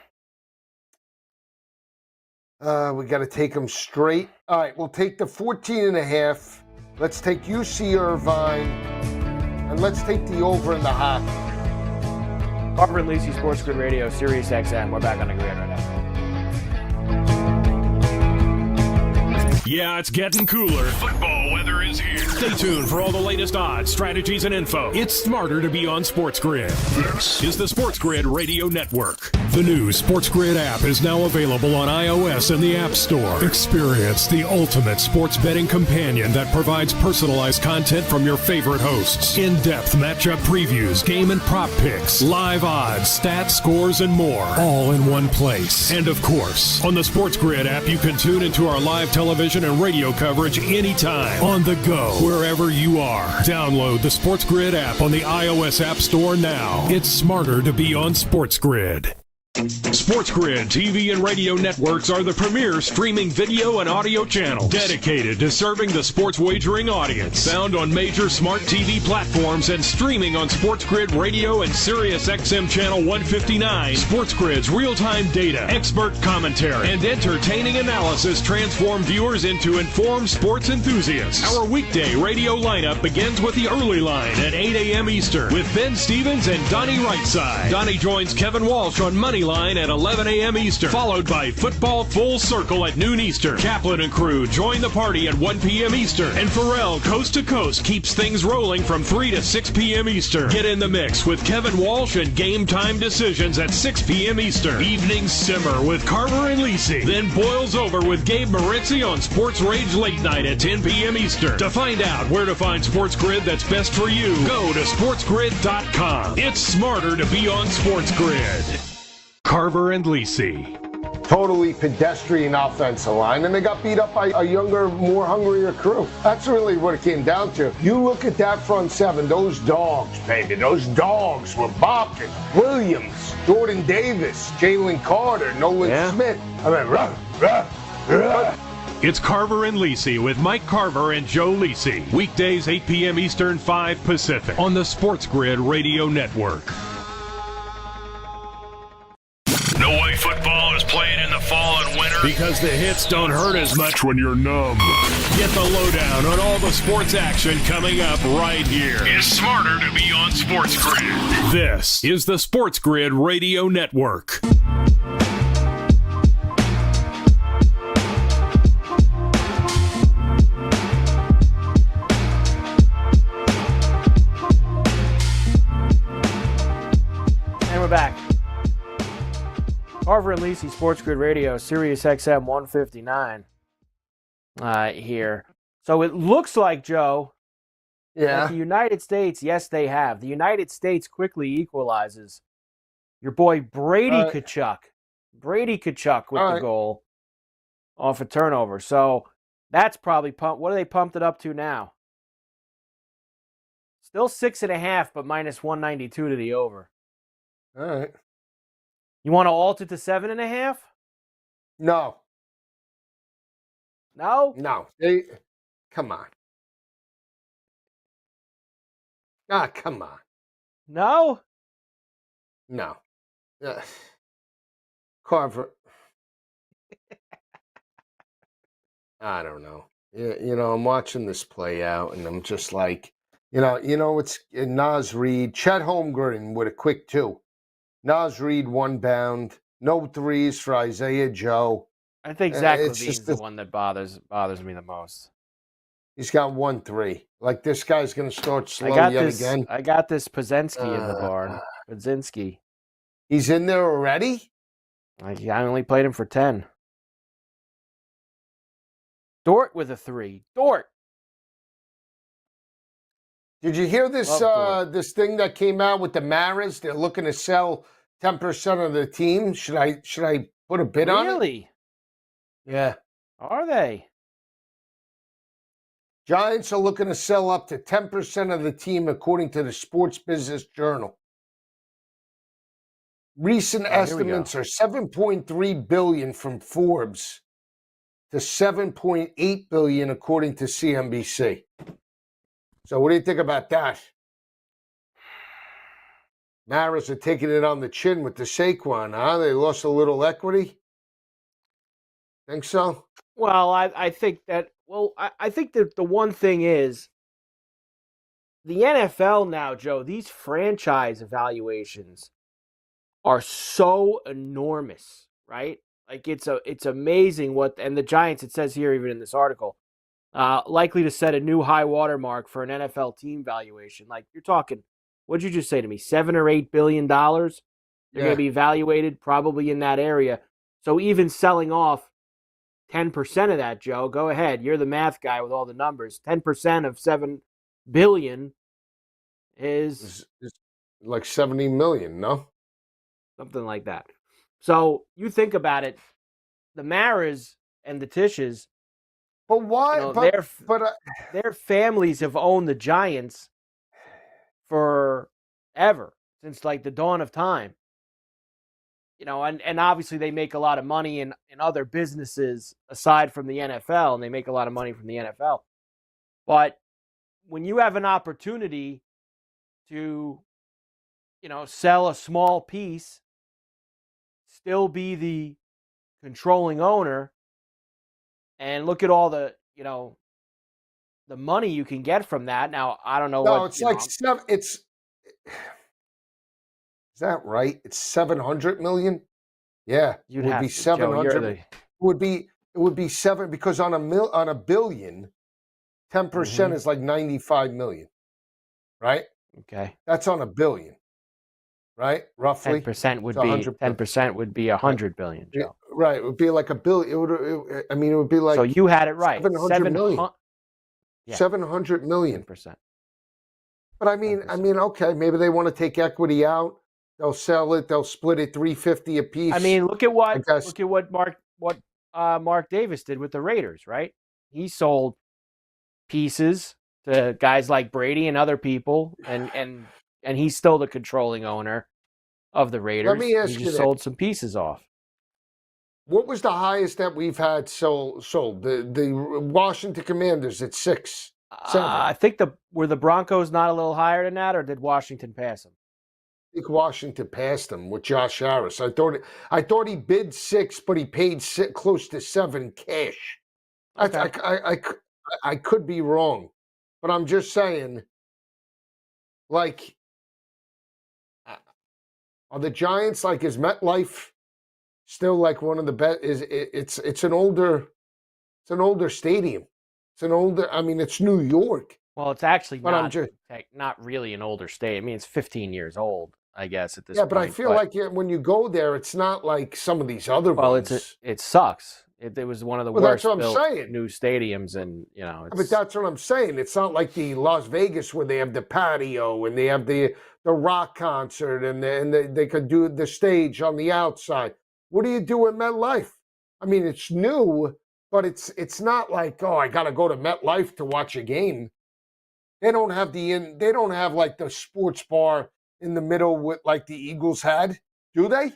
got to take them straight. All right, we'll take the 14.5. Let's take UC Irvine. And let's take the over in the hot. Carver and Lisi, SportsGrid Radio, Sirius XM. We're back on the grid right now. Yeah, it's getting cooler. Football weather is here. Stay tuned for all the latest odds, strategies, and info. It's smarter to be on SportsGrid. This is the SportsGrid Radio Network. The new SportsGrid app is now available on iOS and the App Store. Experience the ultimate sports betting companion that provides personalized content from your favorite hosts. In-depth matchup previews, game and prop picks, live odds, stats, scores, and more. All in one place. And of course, on the SportsGrid app, you can tune into our live television and radio coverage anytime, on the go, wherever you are. Download the SportsGrid app on the iOS App Store now. It's smarter to be on SportsGrid. SportsGrid TV and radio networks are the premier streaming video and audio channels dedicated to serving the sports wagering audience. Found on major smart TV platforms and streaming on SportsGrid Radio and Sirius XM Channel 159. SportsGrid's real-time data, expert commentary, and entertaining analysis transform viewers into informed sports enthusiasts. Our weekday radio lineup begins with the early line at 8 a.m. Eastern with Ben Stevens and Donnie Rightside. Donnie joins Kevin Walsh on Money Line at 11 a.m. Eastern, followed by Football Full Circle at noon Eastern. Kaplan and crew join the party at 1 p.m. Eastern, and Pharrell Coast to Coast keeps things rolling from 3 to 6 p.m. Eastern. Get in the mix with Kevin Walsh and Game Time Decisions at 6 p.m. Eastern. Evenings simmer with Carver and Lisi, then boils over with Gabe Moritzi on Sports Rage Late Night at 10 p.m. Eastern. To find out where to find SportsGrid that's best for you, go to sportsgrid.com. It's smarter to be on SportsGrid. Carver and Lisi. Totally pedestrian offensive line, and they got beat up by a younger, more hungrier crew. That's really what it came down to. You look at that front seven, those dogs, baby, those dogs were barking. Williams, Jordan Davis, Jalen Carter, Nolan Smith. I mean, rah. It's Carver and Lisi with Mike Carver and Joe Lisi. Weekdays 8 p.m. Eastern, 5 Pacific on the SportsGrid Radio Network. No way football is played in the fall and winter. Because the hits don't hurt as much when you're numb. Get the lowdown on all the sports action coming up right here. It's smarter to be on SportsGrid. This is the SportsGrid Radio Network. And we're back. Carver and Lisi, SportsGrid Radio, Sirius XM 159 here. So it looks like, Joe, that the United States, yes, they have. The United States quickly equalizes. Your boy Brady Kachuk. Brady Kachuk with the goal off a turnover. So that's probably pumped. What are they pumped it up to now? Still 6.5, but minus 192 to the over. All right. You want to alt it to 7.5? No. No? No. Come on. Come on. No? No. Carver. I don't know. I'm watching this play out, and I'm just like, it's Nas Reed, Chet Holmgren with a quick 2. Nas Reed 1 bound, no threes for Isaiah Joe. I think Zach It's Levine's just the one that bothers me the most. He's got 1 3. Like, this guy's going to start slow again. I got this Pozinski in the barn. Podzinski. He's in there already? I only played him for 10. Dort with a 3. Dort. Did you hear this this thing that came out with the Maras? They're looking to sell 10% of the team. Should I put a bid on it? Really? Yeah. Are they? Giants are looking to sell up to 10% of the team, according to the Sports Business Journal. Recent estimates are $7.3 billion from Forbes to $7.8 billion, according to CNBC. So what do you think about that? Maras are taking it on the chin with the Saquon, huh? They lost a little equity? Think so? Well, I think that, I think that the one thing is the NFL now, Joe, these franchise evaluations are so enormous, right? Like it's amazing and the Giants, it says here even in this article, likely to set a new high water mark for an NFL team valuation. Like you're talking, what'd you just say to me? $7 or $8 billion? They're going to be evaluated probably in that area. So even selling off 10% of that, Joe, go ahead. You're the math guy with all the numbers. 10% of $7 billion is like $70 million, no? Something like that. So you think about it, the Maras and the Tishes. But why? Their families have owned the Giants forever, since like the dawn of time. And obviously they make a lot of money in other businesses aside from the NFL, and they make a lot of money from the NFL. But when you have an opportunity to, sell a small piece, still be the controlling owner, and look at all the, the money you can get from that. Now, I don't know what. It's like seven. Is that right? It's 700 million. Yeah, it would be 700. It would be 7 because on a billion, 10% is like 95 million, right? Okay, that's on a billion, right? Roughly 10% would be 10% would be 100 billion, Joe. Right, it would be like a billion. It would be like. So you had it right. 700 million. 700 million. 10%. But I mean, okay, maybe they want to take equity out. They'll sell it. They'll split it 350 a piece. I mean, look at what Mark Davis did with the Raiders, right? He sold pieces to guys like Brady and other people, and he's still the controlling owner of the Raiders. Let me ask you you just sold some pieces off. What was the highest that we've had sold? The Washington Commanders at 6, 7. I think were the Broncos not a little higher than that, or did Washington pass them? I think Washington passed him with Josh Harris. I thought he bid 6, but he paid close to 7 cash. Okay. I could be wrong, but I'm just saying. Like, are the Giants like is MetLife still like one of the best? It's an older stadium. It's an older. I mean, it's New York. Well, it's actually not really an older stadium. I mean, it's 15 years old, I guess, at this point. Yeah, but I feel like when you go there, it's not like some of these other ones. Well, it sucks. It was one of the worst built new stadiums, and But that's what I'm saying. It's not like the Las Vegas where they have the patio and they have the rock concert and they could do the stage on the outside. What do you do at MetLife? I mean, it's new, but it's not like, oh, I got to go to MetLife to watch a game. They don't have like the sports bar in the middle with like the Eagles had? Do they?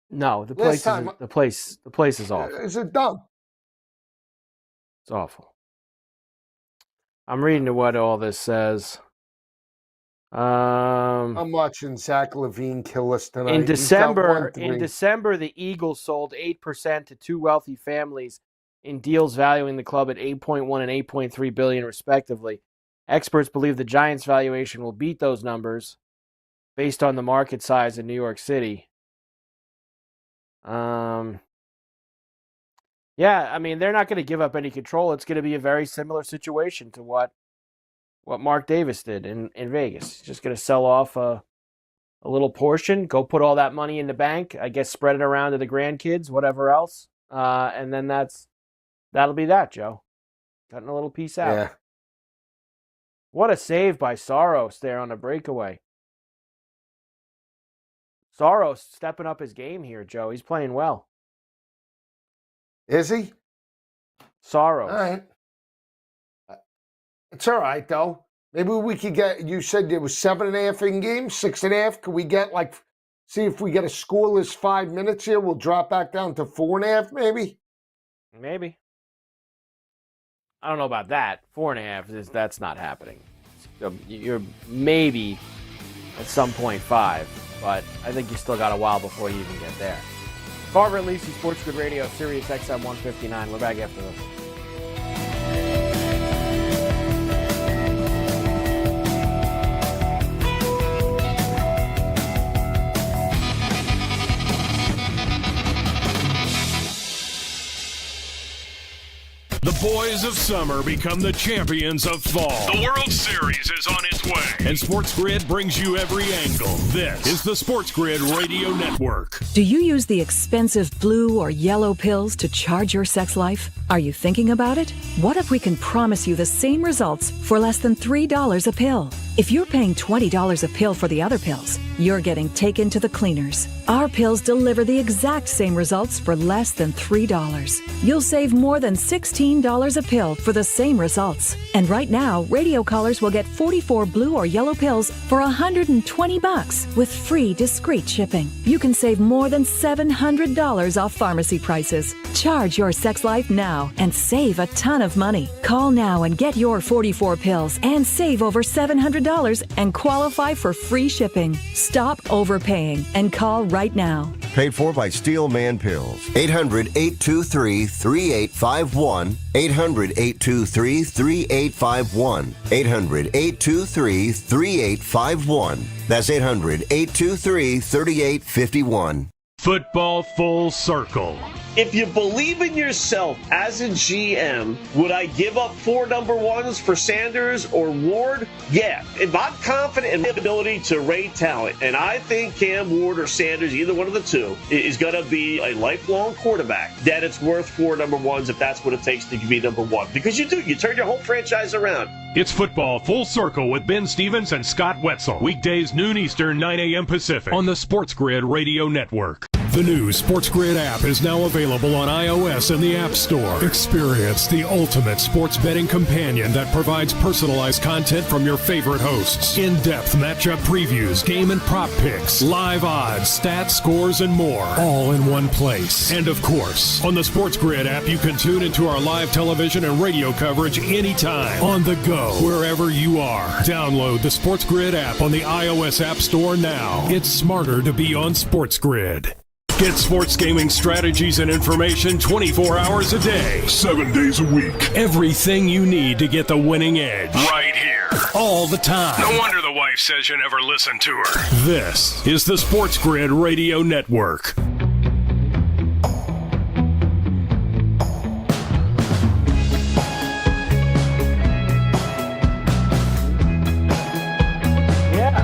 No, the Last place time- is the place is awful. Is it dumb? It's awful. I'm reading what all this says. I'm watching Zach Levine kill us tonight. In He's got December, 1-3. the Eagles sold 8% to two wealthy families in deals valuing the club at 8.1 and 8.3 billion respectively. Experts believe the Giants' valuation will beat those numbers based on the market size in New York City. Yeah, I mean, they're not going to give up any control. It's going to be a very similar situation to what Mark Davis did in Vegas. He's just going to sell off a little portion, go put all that money in the bank, I guess spread it around to the grandkids, whatever else. And then that'll be that, Joe. Cutting a little piece out. Yeah. What a save by Soros there on a breakaway. Soros stepping up his game here, Joe. He's playing well. Is he? Soros. All right. It's all right, though. Maybe we could get, you said there was 7.5 in game, 6.5. Could we get see if we get a scoreless 5 minutes here? We'll drop back down to 4.5, maybe? Maybe. I don't know about that. 4.5, that's not happening. You're maybe at some point 5, but I think you still got a while before you even get there. Carver and Lisi, SportsGrid Radio, Sirius XM 159. We're back after this. The boys of summer become the champions of fall. The World Series is on its way. And SportsGrid brings you every angle. This is the SportsGrid Radio Network. Do you use the expensive blue or yellow pills to charge your sex life? Are you thinking about it? What if we can promise you the same results for less than $3 a pill? If you're paying $20 a pill for the other pills, you're getting taken to the cleaners. Our pills deliver the exact same results for less than $3. You'll save more than $16 a pill for the same results. And right now, radio callers will get 44 blue or yellow pills for $120 with free discreet shipping. You can save more than $700 off pharmacy prices. Charge your sex life now and save a ton of money. Call now and get your 44 pills and save over $700 and qualify for free shipping. Stop overpaying and call right now. Paid for by Steel Man Pills. 800-823-3851. 800-823-3851. 800-823-3851. That's 800-823-3851. Football full circle. If you believe in yourself as a GM, would I give up 4 number ones for Sanders or Ward? Yeah. If I'm confident in the ability to rate talent, and I think Cam Ward or Sanders, either one of the two, is going to be a lifelong quarterback, then it's worth 4 number ones if that's what it takes to be number one. Because you do. You turn your whole franchise around. It's Football Full Circle with Ben Stevens and Scott Wetzel. Weekdays, noon Eastern, 9 a.m. Pacific on the SportsGrid Radio Network. The new SportsGrid app is now available on iOS and the App Store. Experience the ultimate sports betting companion that provides personalized content from your favorite hosts. In-depth matchup previews, game and prop picks, live odds, stats, scores, and more. All in one place. And of course, on the SportsGrid app, you can tune into our live television and radio coverage anytime. On the go, wherever you are. Download the SportsGrid app on the iOS App Store now. It's smarter to be on SportsGrid. Get sports gaming strategies and information 24 hours a day, 7 days a week. Everything you need to get the winning edge. Right here. All the time. No wonder the wife says you never listen to her. This is the SportsGrid Radio Network. Yeah.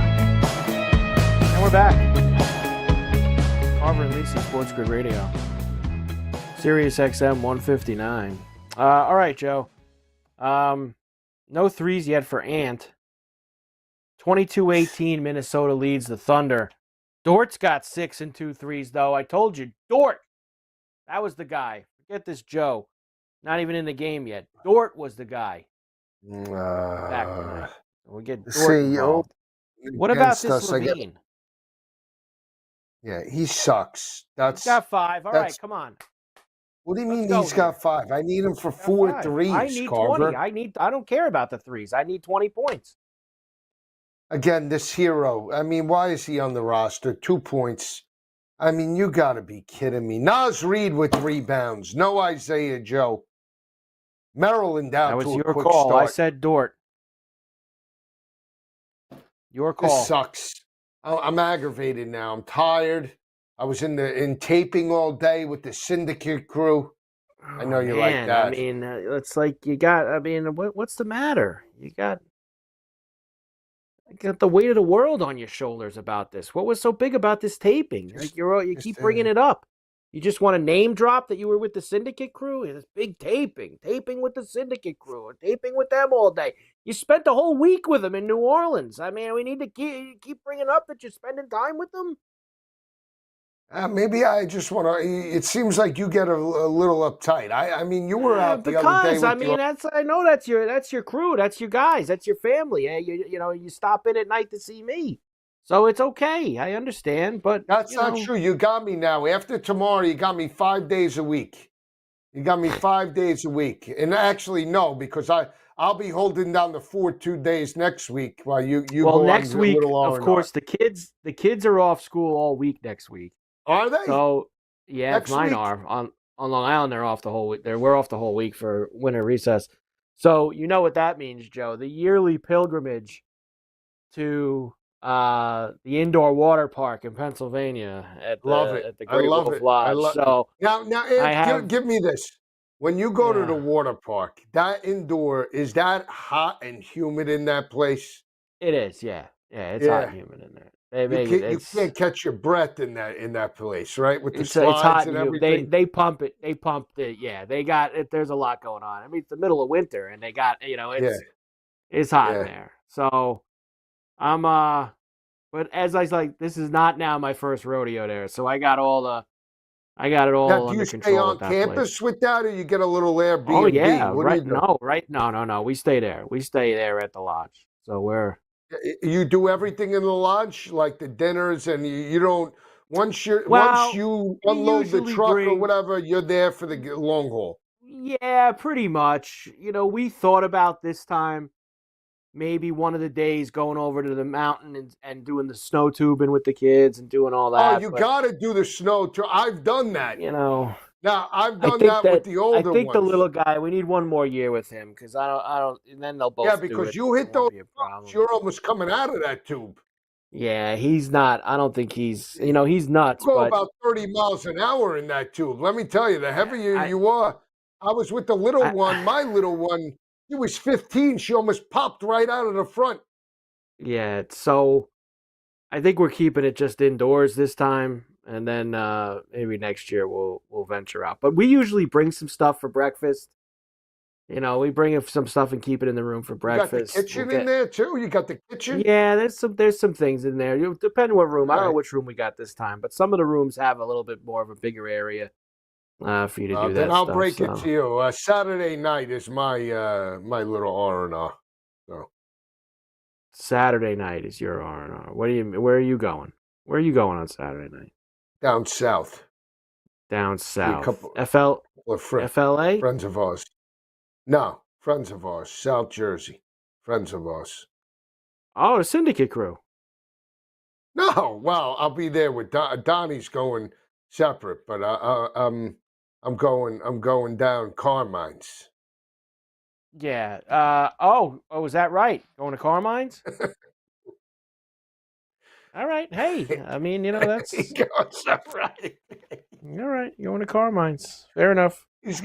And we're back. Carver and Lisi, SportsGrid Radio. Sirius XM 159. All right, Joe. No threes yet for Ant. 22-18, Minnesota leads the Thunder. Dort's got 6 and 2 threes, though. I told you, Dort. That was the guy. Forget this Joe. Not even in the game yet. Dort was the guy. Back tonight. We'll get Dort involved. What about against this us. Levine? Yeah, he sucks. He's got 5. All right, come on. What do you Let's mean go he's here. got 5? I need him for Got 4 5. threes, I need Carver. 20. I don't care about the threes. I need 20 points. Again, this hero. I mean, why is he on the roster? 2 points. I mean, you got to be kidding me. Nas Reed with rebounds. No Isaiah Joe. Maryland down That was to a your quick call. start. I said Dort. Your call. This sucks. I'm aggravated now. I'm tired. I was in taping all day with the syndicate crew. I know you like Man, that. I mean, it's like you got. I mean, what's the matter? You got the weight of the world on your shoulders about this. What was so big about this taping? Like you keep bringing it up. You just want to name drop that you were with the syndicate crew? It's big taping with the syndicate crew, taping with them all day. You spent the whole week with them in New Orleans. I mean, we need to keep bringing up that you're spending time with them. Maybe I just want to. It seems like you get a little uptight. I mean, you were out the other day. Because I know that's your crew, that's your guys, that's your family. You stop in at night to see me, so it's okay. I understand, but that's not true. You got me now. After tomorrow, you got me 5 days a week. You got me 5 days a week, and actually no, because I'll be holding down the 2 days next week while you well go next on week. little Of course, the kids are off school all week next week. Are they? So yeah, Next mine week? are on Long Island. They're off the whole week. We're off the whole week for winter recess. So you know what that means, Joe? The yearly pilgrimage to the indoor water park in Pennsylvania at the Great Wolf Lodge. So now, give me this. When you go to the water park, that indoor, is that hot and humid in that place? It is, yeah. Yeah, it's hot and humid in there. You can't catch your breath in that place, right? With the it's slides hot and humid. everything. They pump it. They pump it. Yeah, they got it. There's a lot going on. I mean, it's the middle of winter, and they got it's hot in there. So I'm but as I was like, this is not now my first rodeo there. So I got it all Now, do under you control. stay on at that campus place. with that, or you get a little Airbnb? Oh yeah, What right. do you do? No. We stay there. We stay there at the lodge. So we're. You do everything in the lodge, like the dinners, and you don't. Once you unload the truck or whatever, you're there for the long haul. Yeah, pretty much. We thought about this time, maybe one of the days going over to the mountain and doing the snow tubing with the kids and doing all that. Oh, you got to do the snow tube. I've done that. Now I've done that with the older ones. I think the little guy. We need one more year with him because I don't. And then they'll both. Yeah, because you hit those. You're almost coming out of that tube. Yeah, he's not. I don't think he's. He's nuts. You go about 30 miles an hour in that tube. Let me tell you, the heavier you are. I was with the little one. My little one. She was 15. She almost popped right out of the front. Yeah. So, I think we're keeping it just indoors this time. And then maybe next year we'll venture out. But we usually bring some stuff for breakfast. We bring some stuff and keep it in the room for breakfast. You got the kitchen in there too? You got the kitchen? Yeah, there's some things in there. Depending what room. I don't know which room we got this time, but some of the rooms have a little bit more of a bigger area for you to do that. Then I'll break it to you. Saturday night is my my little R&R. So. Saturday night is your R&R. Where are you going? Where are you going on Saturday night? Down south. Down south. FLA? Friends of ours. No, friends of ours. South Jersey. Friends of ours. Oh, the syndicate crew. No, well, I'll be there with Donnie's going separate, but I'm going down Carmine's. Yeah. Oh, is that right? Going to Carmine's? All right. Hey, I mean, that's... He goes, all right. All right. Going to Carmine's. Fair enough. He's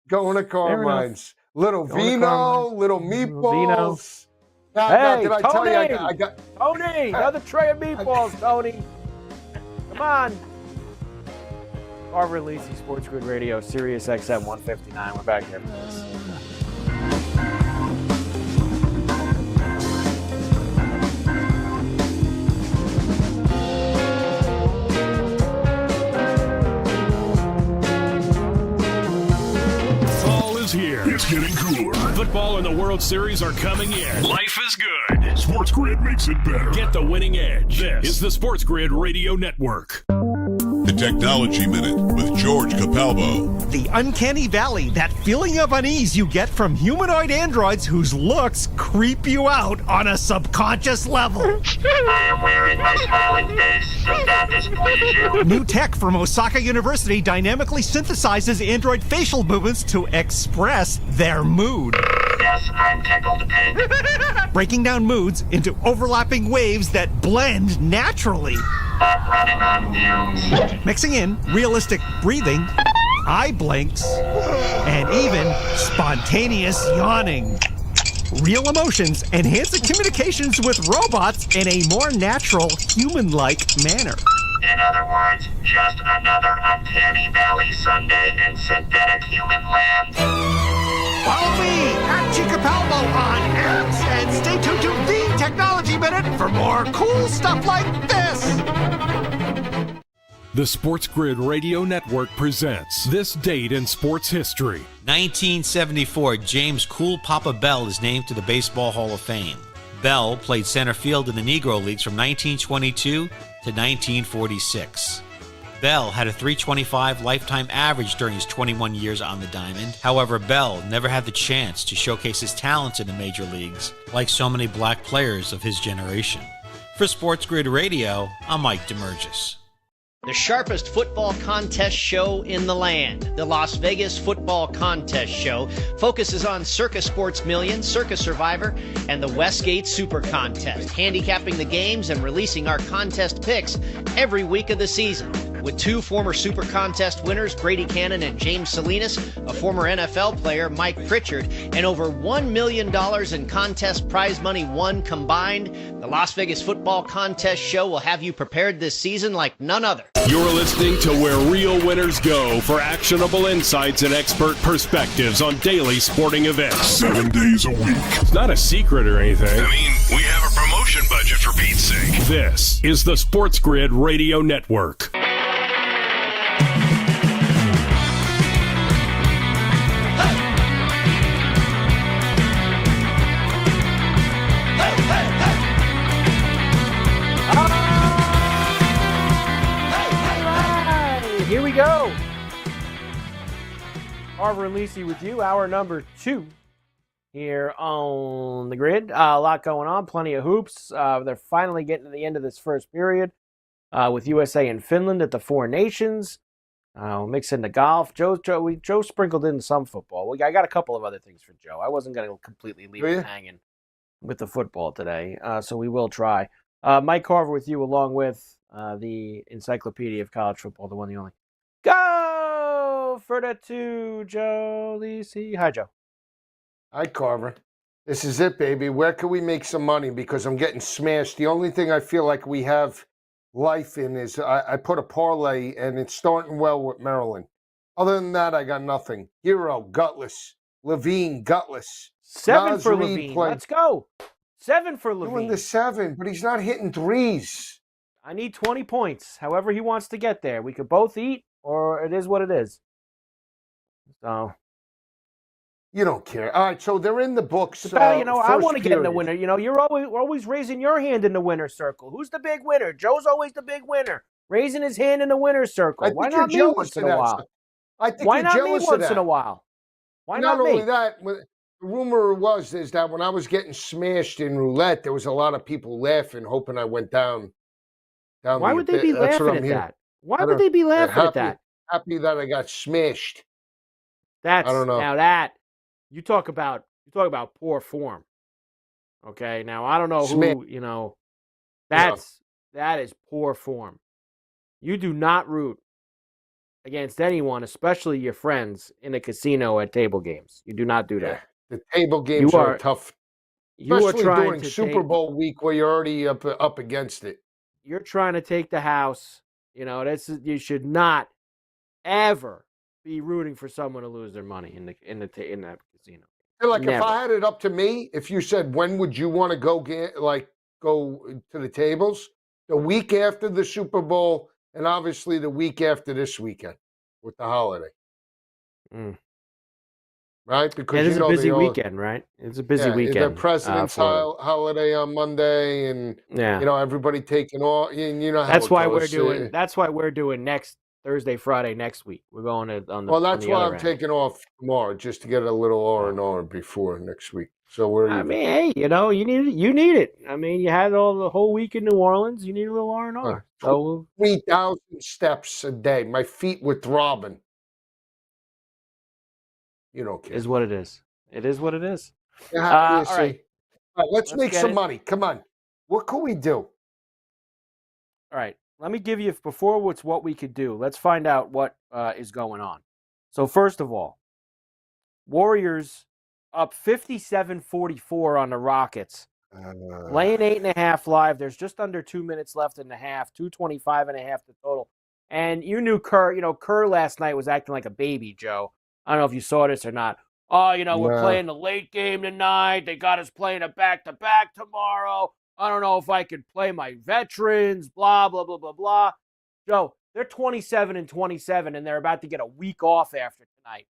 going to Carmine's. Little vino, little meatballs. Hey, did I Tony! tell you I got... Tony, another tray of meatballs, Tony. Come on. Carver and Lisi, SportsGrid Radio, Sirius XM 159. We're back here for this. Here. It's getting cooler. Football and the World Series are coming in. Life is good. SportsGrid makes it better. Get the winning edge. This is the SportsGrid Radio Network. The Technology Minute with George Capalbo. The uncanny valley, that feeling of unease you get from humanoid androids whose looks creep you out on a subconscious level. I am wearing my smiling face. Does that displease you? New tech from Osaka University dynamically synthesizes android facial movements to express their mood. Yes, I'm tickled pink. Breaking down moods into overlapping waves that blend naturally. I'm running on fumes. Mixing in realistic breathing, eye blinks, and even spontaneous yawning. Real emotions enhance communications with robots in a more natural, human-like manner. In other words, just another uncanny valley Sunday in synthetic human land. Follow me at Chicapalbo on X and stay tuned to the Technology Minute for more cool stuff like this. The SportsGrid Radio Network presents This Date in Sports History. 1974, James Cool Papa Bell is named to the Baseball Hall of Fame. Bell played center field in the Negro Leagues from 1922 to 1946. Bell had a .325 lifetime average during his 21 years on the diamond. However, Bell never had the chance to showcase his talents in the major leagues, like so many black players of his generation. For SportsGrid Radio, I'm Mike DeMurgis. The sharpest football contest show in the land, the Las Vegas Football Contest Show, focuses on Circus Sports Million, Circus Survivor, and the Westgate Super Contest, handicapping the games and releasing our contest picks every week of the season. With two former Super Contest winners, Brady Cannon and James Salinas, a former NFL player, Mike Pritchard, and over $1 million in contest prize money won combined, the Las Vegas Football Contest Show will have you prepared this season like none other. You're listening to Where Real Winners Go for actionable insights and expert perspectives on daily sporting events. 7 days a week. It's not a secret or anything. I mean, we have a promotion budget for Pete's sake. This is the SportsGrid Radio Network. Here we go. Carver and Lisi with you, hour number 2 here on the grid. A lot going on, plenty of hoops. They're finally getting to the end of this first period with USA and Finland at the Four Nations. We'll mix in the golf. Joe sprinkled in some football. I got a couple of other things for Joe. I wasn't going to completely leave him hanging with the football today, so we will try. Mike Carver with you, along with the Encyclopedia of College Football, the one, the only. Go for the 2, Joe Lisi. Hi, Joe. Hi, Carver. This is it, baby. Where can we make some money? Because I'm getting smashed. The only thing I feel like we have life in is I put a parlay, and it's starting well with Maryland. Other than that, I got nothing. Hero, gutless. Levine, gutless. 7 Nas for Reed Levine. playing. Let's go. 7 for Levine. Doing the 7, but he's not hitting threes. I need 20 points. However he wants to get there. We could both eat, or it is what it is. So you don't care. All right, so they're in the books. I want to get in the period. winner. You're always raising your hand in the winner's circle. Who's the big winner? Joe's always the big winner, raising his hand in the winner's circle. Why not me once in a while? I think Why you're not me jealous of once that. in a while? Why not Not me? only that, the rumor is that when I was getting smashed in roulette, there was a lot of people laughing, hoping I went down. Why would they be laughing at that? Why would they be laughing at that? Happy that I got smashed. I don't know. Now that you talk about poor form. Okay, now I don't know who that is poor form. You do not root against anyone, especially your friends, in a casino at table games. You do not do that. The table games are tough. You are Especially trying during to Super Bowl week where you're already up against it. You're trying to take the house. You should not ever be rooting for someone to lose their money in that casino. Like Never. If I had it up to me, if you said when would you want to go to the tables, the week after the Super Bowl, and obviously the week after this weekend with the holiday. right? Because It is you a know busy they all, weekend, right? It's a busy yeah, the weekend President's for them. holiday on Monday, and Yeah. everybody taking off. And you know how That's it why we're goes. doing. That's why we're doing next Thursday, Friday next week. We're going Well, on that's the why other I'm end. taking off tomorrow, just to get a little R&R before next week. So we're I even. mean, hey, you need it. You need it. I mean, you had the whole week in New Orleans. You need a little R&R. So 3,000 steps a day. My feet were throbbing. You don't care. is what it is. It is what it is. Yeah, you All see. right. All right, let's make get some it. money. Come on. What can we do? All right. Let me give you before what we could do. Let's find out what is going on. So first of all, Warriors up 57-44 on the Rockets. Laying 8.5 live. There's just under 2 minutes left in the half. 2:25.5 the total. And you knew Kerr. Kerr last night was acting like a baby, Joe. I don't know if you saw this or not. Oh, we're playing the late game tonight. They got us playing a back-to-back tomorrow. I don't know if I could play my veterans. Blah blah blah blah blah. Joe, they're 27-27, and they're about to get a week off after tonight.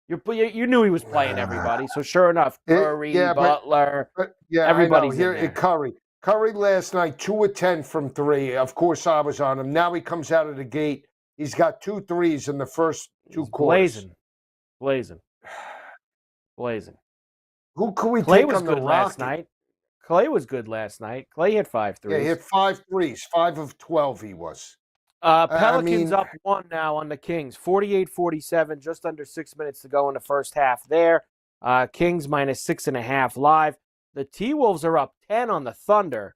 You knew he was playing everybody, so sure enough, Curry, Butler, everybody's in there. Curry last night, 2 of 10 from 3. Of course, I was on him. Now he comes out of the gate. He's got 2 threes in the first 2 quarters. Blazing. Who can we Clay take was on the good last Rocket? night. Clay was good last night. Clay hit 5 threes. Yeah, he hit 5 threes. 5 of 12 he was. Pelicans up 1 now on the Kings. 48-47, just under 6 minutes to go in the first half there. Kings minus 6.5 live. The T-Wolves are up 10 on the Thunder.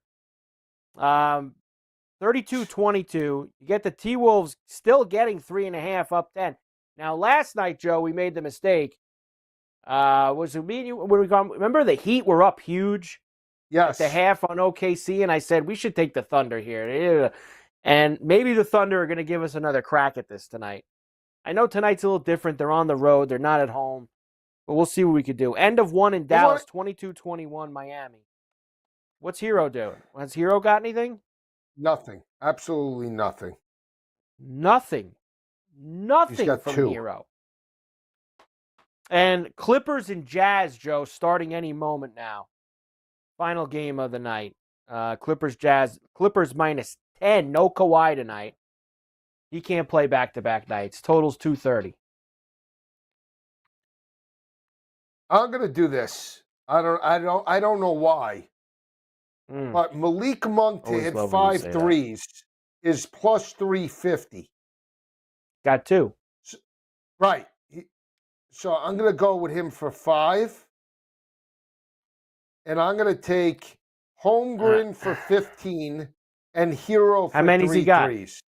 32-22. You get the T-Wolves still getting 3.5 up 10. Now, last night, Joe, we made the mistake. Was it me and you? Remember the Heat were up huge? Yes. At the half on OKC, and I said we should take the Thunder here. And maybe the Thunder are going to give us another crack at this tonight. I know tonight's a little different. They're on the road. They're not at home. But we'll see what we could do. End of 1 in Dallas, 22-21 Miami. What's Hero doing? Has Hero got anything? Nothing. Absolutely nothing. Nothing from 2. Hero. And Clippers and Jazz, Joe, starting any moment now. Final game of the night. Clippers minus 10. No Kawhi tonight. He can't play back-to-back nights. Total's 230. I'm gonna do this. I don't know why. But Malik Monk to hit 5 threes is plus 350. Got 2. Right. So I'm gonna go with him for 5. And I'm gonna take Holmgren for 15 and Hero for 3 threes.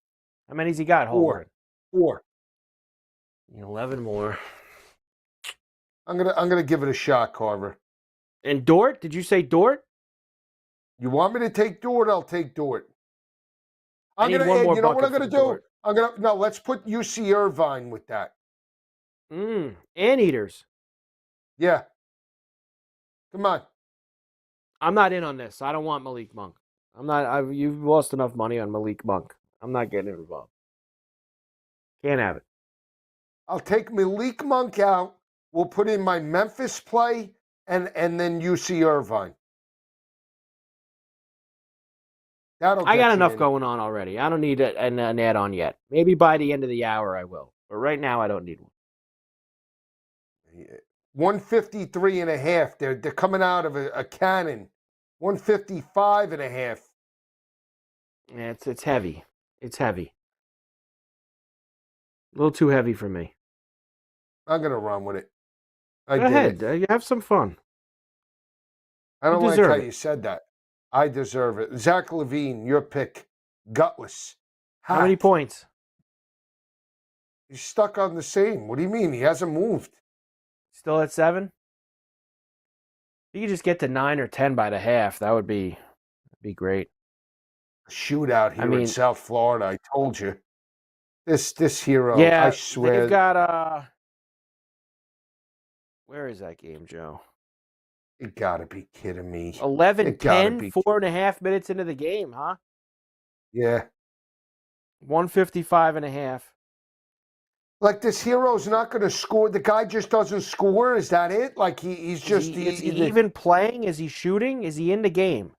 How many's he got, Holmgren? 4. 11 more. I'm gonna give it a shot, Carver. And Dort? Did you say Dort? You want me to take Dort? I'll take Dort. I'm gonna add. You know what I'm gonna do? Let's put UC Irvine with that. Anteaters. Yeah. Come on. I'm not in on this. I don't want Malik Monk. You've lost enough money on Malik Monk. I'm not getting involved. Can't have it. I'll take Malik Monk out. We'll put in my Memphis play and then UC Irvine. I got enough going on already. I don't need an add-on yet. Maybe by the end of the hour I will. But right now I don't need one. 153.5. They're coming out of a cannon. 155.5. Yeah, it's heavy. It's heavy. A little too heavy for me. I'm gonna run with it. Go ahead. Have some fun. I don't like how you said that. I deserve it. Zach LaVine, your pick. Gutless. How many points? He's stuck on the same. What do you mean? He hasn't moved. Still at 7? If you could just get to 9 or 10 by the half, that would be great. Shootout here in South Florida. I told you. This Hero. Yeah, I swear. They've got where is that game, Joe? You gotta be kidding me. 11-10, 4.5 minutes into the game, huh? Yeah. 155.5. Like, this Hero's not going to score. The guy just doesn't score. Is that it? Like, he's just... Is he even playing? Is he shooting? Is he in the game?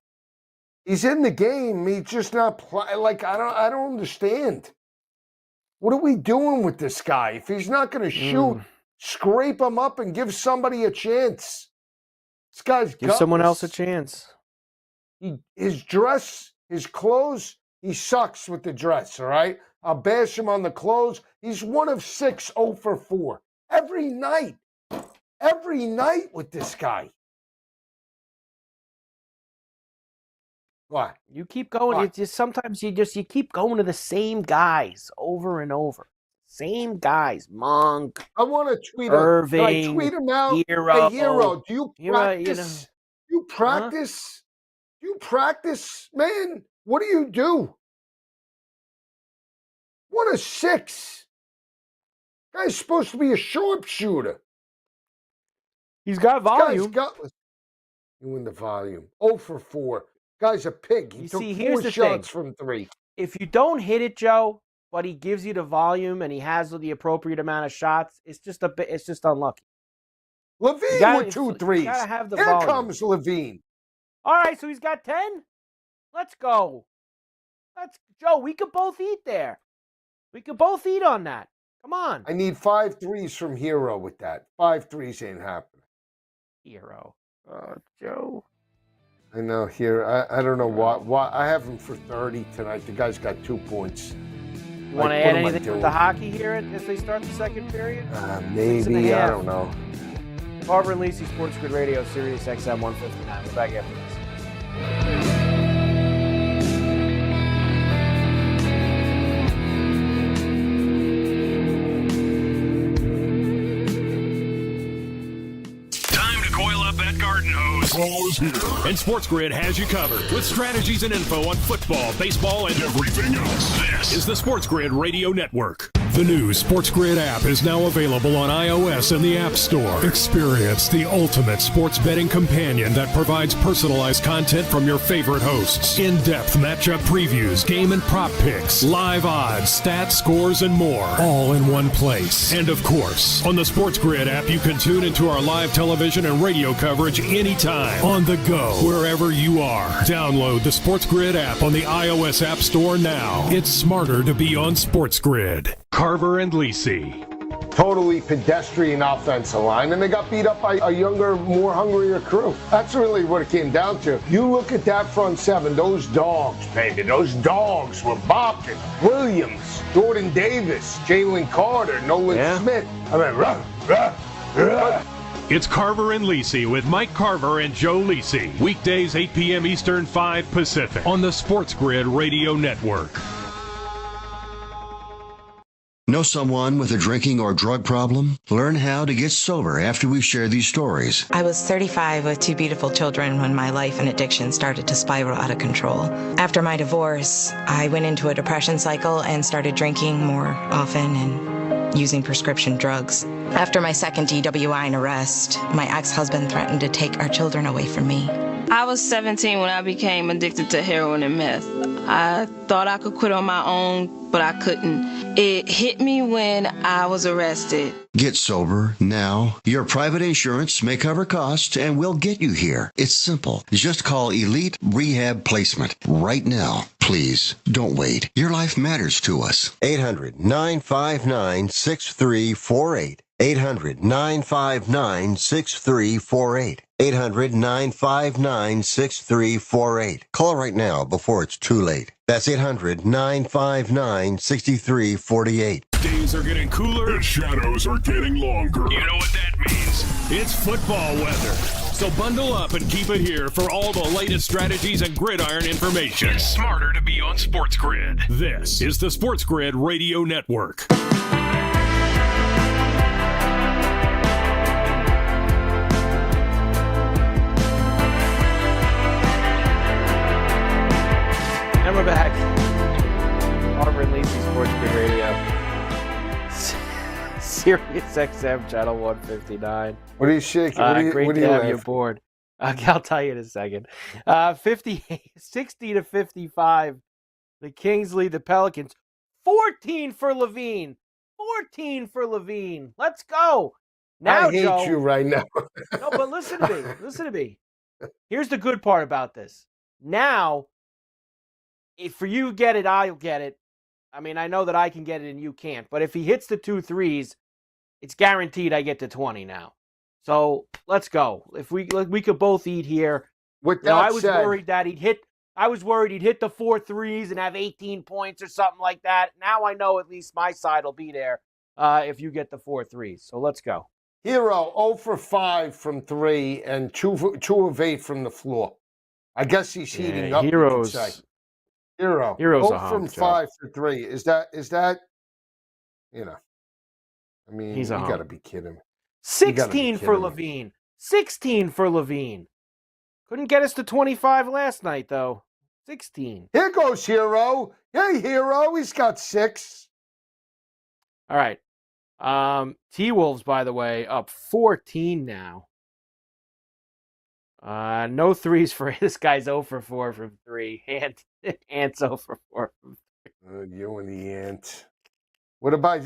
He's in the game. He's just not playing. Like, I don't understand. What are we doing with this guy? If he's not going to shoot, scrape him up and give somebody a chance. This guy's Give someone else a chance. His dress, his clothes, he sucks with the dress, all right? I'll bash him on the clothes. He's 1 of 6, 0 for 4. Every night. Every night with this guy. What? You keep going. What? It's just sometimes you keep going to the same guys over and over. Same guys. Monk. I want to tweet Irving. Can I tweet him out? Hero. Hey, Hero, do you practice? You practice? You practice, man? What do you do? 1 of 6. Guy's supposed to be a sharpshooter. He's got volume. Guy's gutless. You win the volume. 0 for 4. Guy's a pig. He took 4 shots from 3. If you don't hit it, Joe, but he gives you the volume and he has the appropriate amount of shots, it's just unlucky. Levine with 2 threes. Gotta have the Here volume. comes Levine. All right, so he's got 10. Let's go. Joe. We could both eat there. We could both eat on that. Come on. I need 5 threes from Hero with that. 5 threes ain't happening. Hero. Joe. I know, here. I don't know why. I have him for 30 tonight. The guy's got 2 points. You want to add anything with the hockey here as they start the second period? Maybe. I don't know. Carver and Lisi, SportsGrid Radio, Sirius XM 159. We're back after this. Garden hose. And SportsGrid has you covered with strategies and info on football, baseball, and everything else. This is the SportsGrid Radio Network. The new SportsGrid app is now available on iOS and the App Store. Experience the ultimate sports betting companion that provides personalized content from your favorite hosts. In-depth matchup previews, game and prop picks, live odds, stats, scores, and more. All in one place. And of course, on the SportsGrid app, you can tune into our live television and radio coverage anytime. On the go, wherever you are. Download the SportsGrid app on the iOS App Store now. It's smarter to be on SportsGrid. Carver and Lisi. Totally pedestrian offensive line, and they got beat up by a younger, more hungrier crew. That's really what it came down to. You look at that front 7, those dogs, baby, those dogs were bopping. Williams, Jordan Davis, Jalen Carter, Nolan Smith. I mean, rah. It's Carver and Lisi with Mike Carver and Joe Lisi. Weekdays 8 p.m. Eastern, 5 Pacific on the SportsGrid Radio Network. Know someone with a drinking or drug problem? Learn how to get sober after we share these stories. I was 35 with 2 beautiful children when my life and addiction started to spiral out of control. After my divorce, I went into a depression cycle and started drinking more often and using prescription drugs. After my second DWI and arrest, my ex-husband threatened to take our children away from me. I was 17 when I became addicted to heroin and meth. I thought I could quit on my own, but I couldn't. It hit me when I was arrested. Get sober now. Your private insurance may cover costs and we'll get you here. It's simple. Just call Elite Rehab Placement right now. Please, don't wait. Your life matters to us. 800-959-6348. 800-959-6348. 800-959-6348. Call right now before it's too late. That's 800-959-6348. Days are getting cooler and shadows are getting longer. You know what that means? It's football weather. So bundle up and keep it here for all the latest strategies and gridiron information. It's smarter to be on SportsGrid. This is the SportsGrid Radio Network. And we're back. Carver and Lisi, SportsGrid Radio. Sirius XM, channel 159. What are you shaking? Great to have you aboard. I'll tell you in a second. 60-55. The Kings lead the Pelicans. 14 for Levine. 14 for Levine. Let's go. Now, I hate Joe, you right now. no, but listen to me. Listen to me. Here's the good part about this. Now, if for you get it, I'll get it. I mean, I know that I can get it and you can't. But if he hits the 2 threes, it's guaranteed I get to 20 now. So let's go. If we could both eat here. With that I was said, worried that he'd hit. I was worried he'd hit the 4 threes and have 18 points or something like that. Now I know at least my side will be there if you get the 4 threes. So let's go. Hero 0 for 5 from 3 and 2 of 8 from the floor. I guess he's heating up. Heroes. You could say. Hero. Heroes 0 from 5 for 3. Is that? You know. I mean, he's you got to be kidding. 16 for Levine. 16 for Levine. Couldn't get us to 25 last night, though. 16. Here goes Hero. Hey, Hero. He's got 6. All right. T-Wolves, by the way, up 14 now. No threes for this guy's 0 for 4 from 3. Ant's 0 for 4 from 3. You and the Ant. What about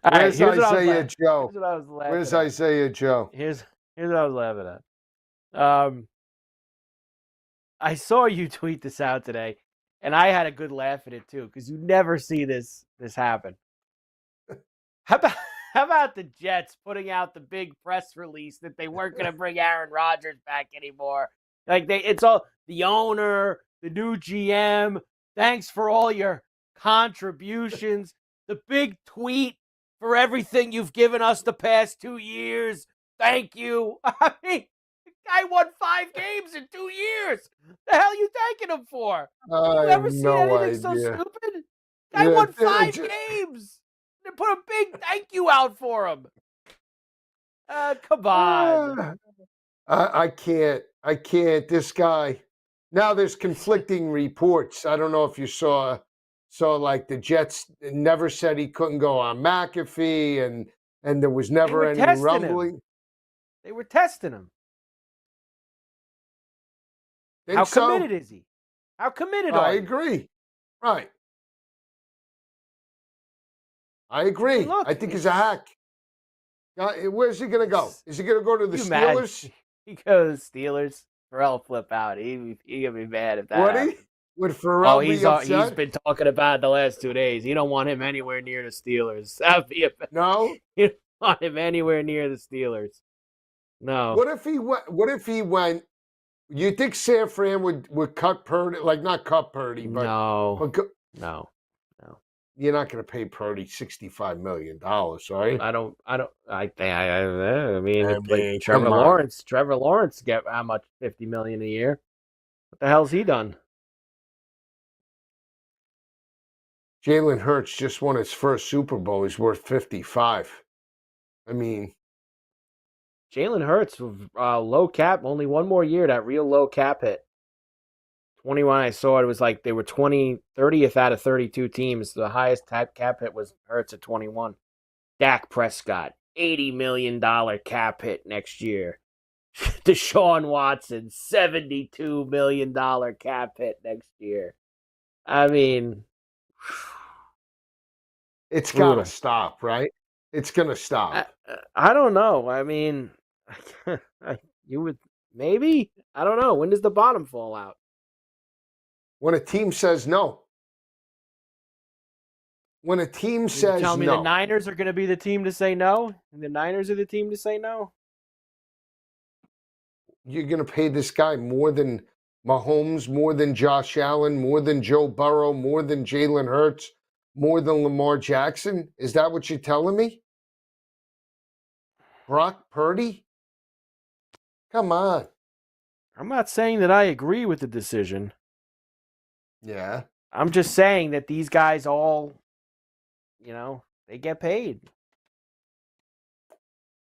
where's Isaiah Joe? Where's Isaiah Joe? Here's what I was laughing at. I saw you tweet this out today, and I had a good laugh at it too, because you never see this happen. How about the Jets putting out the big press release that they weren't going to bring Aaron Rodgers back anymore? Like it's all the owner, the new GM. Thanks for all your contributions. The big tweet for everything you've given us the past 2 years. Thank you. I mean, the guy won 5 games in 2 years. The hell are you thanking him for? You ever seen anything so stupid? Guy won 5 games. They put a big thank you out for him. Come on. I can't. This guy. Now there's conflicting reports. I don't know if you saw like the Jets never said he couldn't go on McAfee, and there was never any rumbling. They were testing him. How committed is he? How committed are you? I agree. Right. I agree. Look, I think he's a hack. Where's he going to go? Is he going to go to the Steelers? He goes Steelers. Pharrell flip out. He gonna be mad if that happens. Would Pharrell be upset? He's been talking about it the last 2 days. You don't want him anywhere near the Steelers. That'd be no. You don't want him anywhere near the Steelers. No. What if he went? You think San Fran would cut Purdy? Like not cut Purdy, but no. You're not going to pay Purdy $65 million, right? I mean, Trevor Lawrence. Trevor Lawrence get how much? $50 million a year. What the hell's he done? Jalen Hurts just won his first Super Bowl. He's worth 55. I mean, Jalen Hurts, low cap, only one more year. That real low cap hit. 21, I saw it was like they were 30th out of 32 teams. The highest cap hit was Hurts at 21. Dak Prescott, $80 million cap hit next year. Deshaun Watson, $72 million cap hit next year. I mean, it's got to stop, right? It's going to stop. I don't know. I mean, you would maybe. I don't know. When does the bottom fall out? When a team says no. When a team says no. Tell me the Niners are going to be the team to say no? And the Niners are the team to say no? You're going to pay this guy more than Mahomes, more than Josh Allen, more than Joe Burrow, more than Jalen Hurts, more than Lamar Jackson? Is that what you're telling me? Brock Purdy? Come on. I'm not saying that I agree with the decision. Yeah. I'm just saying that these guys all, they get paid.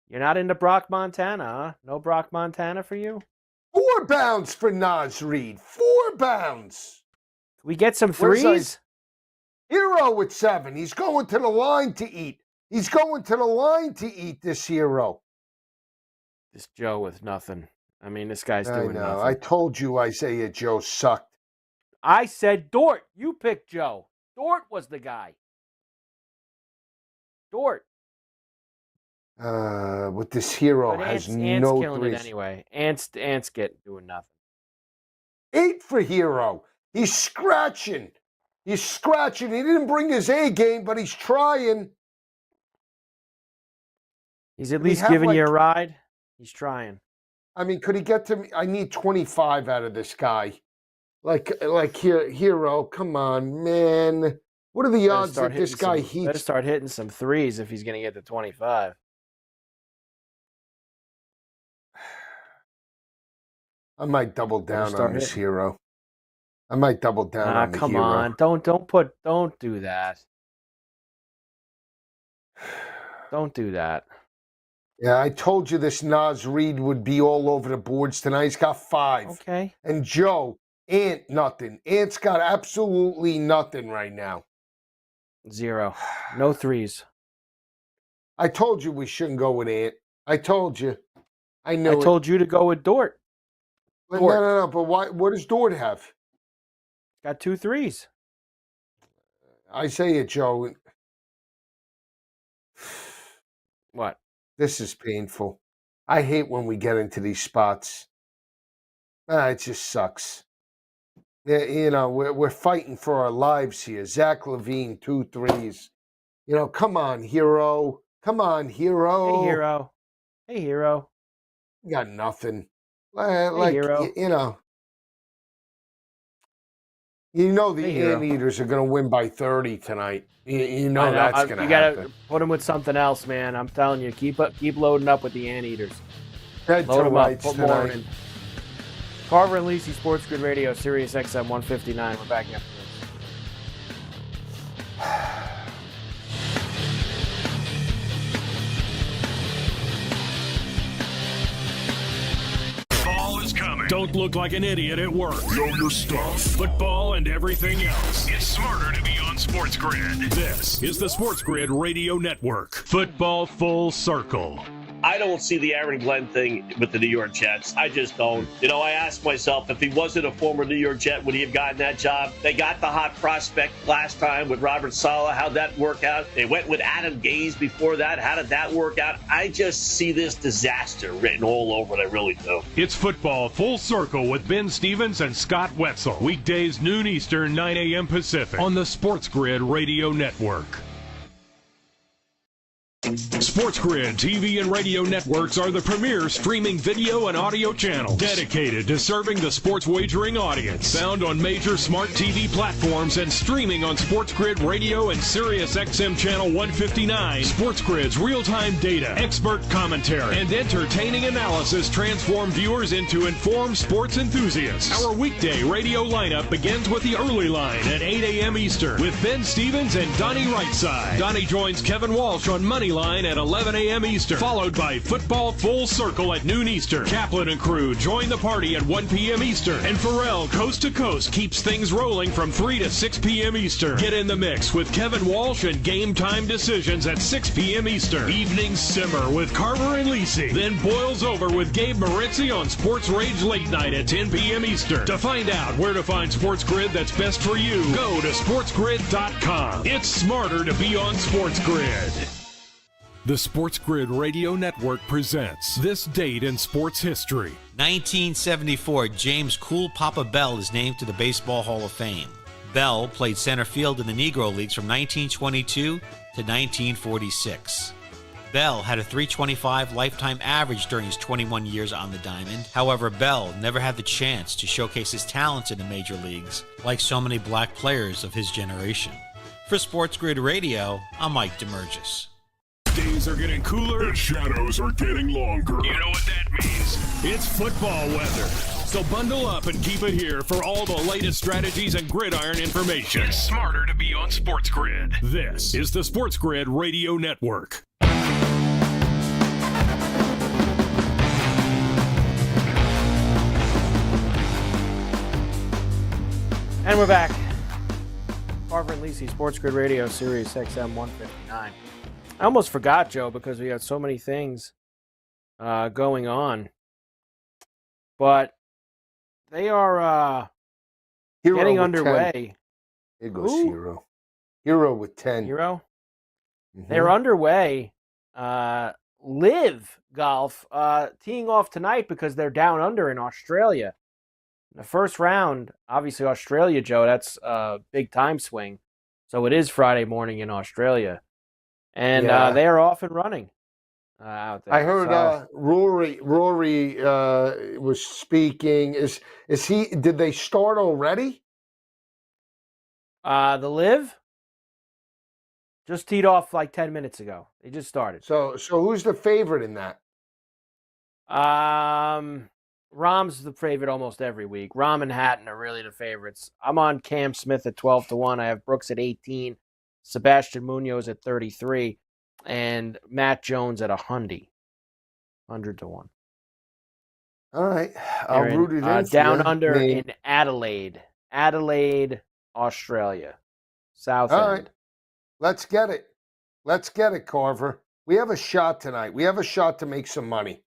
You're not into Brock Montana, huh? No Brock Montana for you? 4 bounds for Naz Reid. 4 bounds. Can we get some threes? Hero with 7. He's going to the line to eat. He's going to the line to eat, this Hero. This Joe with nothing. I mean, this guy's doing nothing. I told you Isaiah Joe sucked. I said Dort. You picked Joe. Dort was the guy. Dort. With this hero But has Ant's no killing threes. it anyway. Ant's doing nothing. 8 for Hero. He's scratching. He didn't bring his A game, but he's trying. He's at least giving you a ride. He's trying. I mean, could he get to me? I need 25 out of this guy. Like Hero, come on, man. What are the odds that this guy heats? Better start hitting some threes if he's going to get to 25. I might double down on this Hero. I might double down on the come Hero. on. Don't do that. Don't do that. Yeah, I told you this Nas Reed would be all over the boards tonight. He's got 5. Okay. And Joe, Ant, nothing. Ant's got absolutely nothing right now. 0. No threes. I told you we shouldn't go with Ant. I told you. I know. I told you to go with Dort. But no. But why? What does Dort have? Got 2 threes. Isaiah Joe. What? This is painful. I hate when we get into these spots. It just sucks. You know, we're fighting for our lives here. Zach Levine, 2 threes. You know, come on, Hero. Come on, Hero. Hey, Hero. Hey, Hero. You got nothing. Hey, Hero. You know. You know the Anteaters are going to win by 30 tonight. You know that's going to happen. You got to put them with something else, man. I'm telling you, keep loading up with the Anteaters. Load them up. Put more in. Carver and Lisi, Sports Grid Radio, Sirius XM 159. We're back after this. Fall is coming. Don't look like an idiot at work. Know your stuff. Football and everything else. It's smarter to be on Sports Grid. This is the Sports Grid Radio Network. Football Full Circle. I don't see the Aaron Glenn thing with the New York Jets. I just don't. You know, I ask myself, if he wasn't a former New York Jet, would he have gotten that job? They got the hot prospect last time with Robert Saleh. How'd that work out? They went with Adam Gase before that. How did that work out? I just see this disaster written all over it. I really do. It's Football Full Circle with Ben Stevens and Scott Wetzel. Weekdays, noon Eastern, 9 a.m. Pacific on the Sports Grid Radio Network. SportsGrid TV and radio networks are the premier streaming video and audio channels dedicated to serving the sports wagering audience. Found on major smart TV platforms and streaming on SportsGrid Radio and Sirius XM Channel 159. SportsGrid's real-time data, expert commentary, and entertaining analysis transform viewers into informed sports enthusiasts. Our weekday radio lineup begins with the early line at 8 a.m. Eastern with Ben Stevens and Donnie Rightside. Donnie joins Kevin Walsh on Moneyline at 11 a.m. Eastern, followed by Football Full Circle at noon Eastern. Kaplan and crew join the party at 1 p.m. Eastern, and Pharrell Coast to Coast keeps things rolling from 3 to 6 p.m. Eastern. Get in the mix with Kevin Walsh and Game Time Decisions at 6 p.m. Eastern. Evenings simmer with Carver and Lisi, then boils over with Gabe Moritzi on Sports Rage Late Night at 10 p.m. Eastern. To find out where to find Sports Grid that's best for you, go to sportsgrid.com. It's smarter to be on Sports Grid. The Sports Grid Radio Network presents This Date in Sports History. 1974, James Cool Papa Bell is named to the Baseball Hall of Fame. Bell played center field in the Negro Leagues from 1922 to 1946. Bell had a .325 lifetime average during his 21 years on the diamond. However, Bell never had the chance to showcase his talents in the major leagues like so many black players of his generation. For Sports Grid Radio, I'm Mike DeMurgis. Days are getting cooler. The shadows are getting longer. You know what that means? It's football weather. So bundle up and keep it here for all the latest strategies and gridiron information. It's smarter to be on Sports Grid. This is the Sports Grid Radio Network. And we're back. Carver and Lisi, Sports Grid Radio, Sirius XM 159. I almost forgot, Joe, because we had so many things going on. But they are getting underway. 10. Here goes Hero. Hero with 10. Hero? They're underway. Live Golf teeing off tonight because they're down under in Australia. The first round, obviously Australia, Joe, that's a big time swing. So it is Friday morning in Australia. And they are off and running out there. I heard Rory was speaking. Is he? Did they start already? The Live just teed off like 10 minutes ago. They just started. So who's the favorite in that? Rahm's the favorite almost every week. Rahm and Hatton are really the favorites. I'm on Cam Smith at 12-1. I have Brooks at 18, Sebastian Munoz at 33, and Matt Jones at 100 to 1. All right, I'll root it in. Down under in Adelaide, Australia, South All End. right, let's get it. Let's get it, Carver. We have a shot tonight. We have a shot to make some money.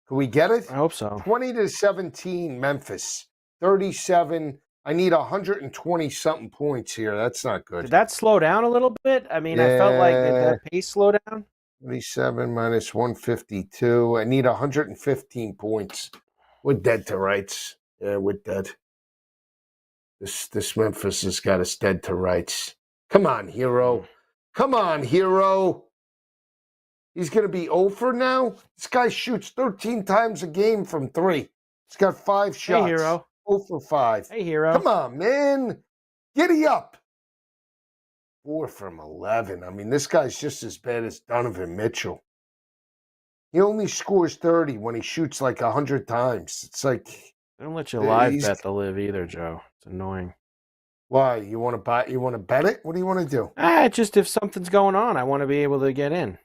Can we get it? I hope so. 20-17, Memphis. 37. I need 120-something points here. That's not good. Did that slow down a little bit? I mean, I felt like did that pace slow down? 27 minus 152. I need 115 points. We're dead to rights. Yeah, we're dead. This Memphis has got us dead to rights. Come on, hero. Come on, hero. He's going to be over now? This guy shoots 13 times a game from 3. He's got 5 shots. Hey, hero. 0 for 5. Hey, hero. Come on, man. Giddy up. 4 from 11. I mean, this guy's just as bad as Donovan Mitchell. He only scores 30 when he shoots like 100 times. It's like... They don't let you live bet the Live either, Joe. It's annoying. Why? You want to buy? You want to bet it? What do you want to do? Just if something's going on, I want to be able to get in.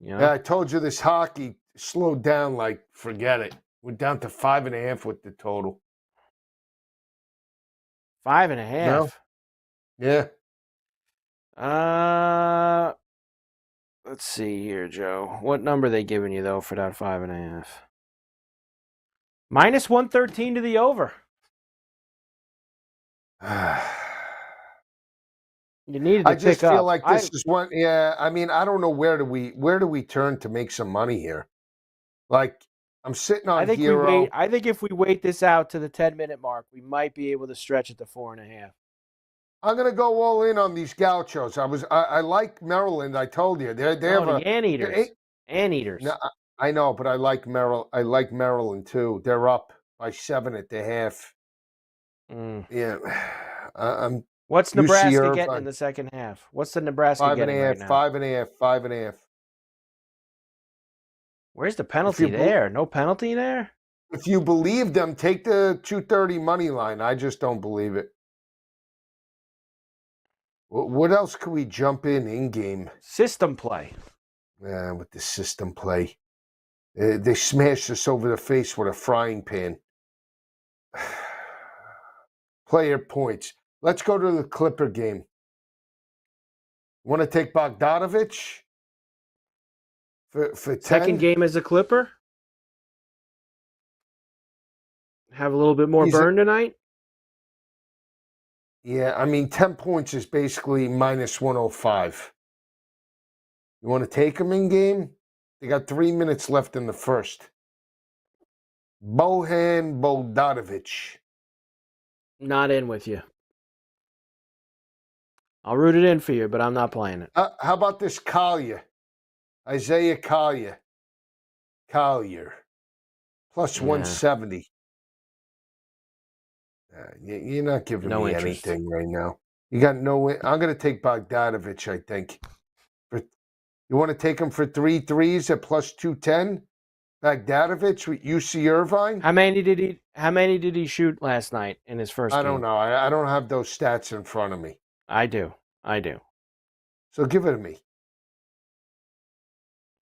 You know? Yeah, I told you this hockey slowed down like forget it. We're down to 5.5 with the total. 5.5? No? Yeah. Let's see here, Joe. What number are they giving you, though, for that 5.5? Minus 113 to the over. You needed to I just pick up. feel like this is one. Yeah, I mean, I don't know where do we turn to make some money here. Like I'm sitting on Hero. I think if we wait this out to the 10-minute mark, we might be able to stretch it to 4.5. I'm gonna go all in on these Gauchos. I like Maryland. I told you they have the Anteaters. Anteaters. No, I know, but I like Maryland too. They're up by 7 at the half. Yeah, What's Nebraska getting in the second half? What's the Nebraska getting right now? 5.5. Where's the penalty there? No penalty there? If you believe them, take the 230 money line. I just don't believe it. What else could we jump in game? System play. Yeah, with the system play. They smashed us over the face with a frying pan. Player points. Let's go to the Clipper game. Want to take Bogdanovich for 10? Second game as a Clipper? Have a little bit more burn tonight? Yeah, I mean, 10 points is basically minus 105. You want to take him in game? They got 3 minutes left in the first. Bojan Bogdanovich. Not in with you. I'll root it in for you, but I'm not playing it. How about this Collier? Isaiah Collier. Plus 170. You're not giving me anything right now. You got no... I'm going to take Bogdanovich, I think. You want to take him for 3 threes at plus 210? Bogdanovich with UC Irvine? How many did he shoot last night in his first game? I don't know. I don't have those stats in front of me. I do. So give it to me.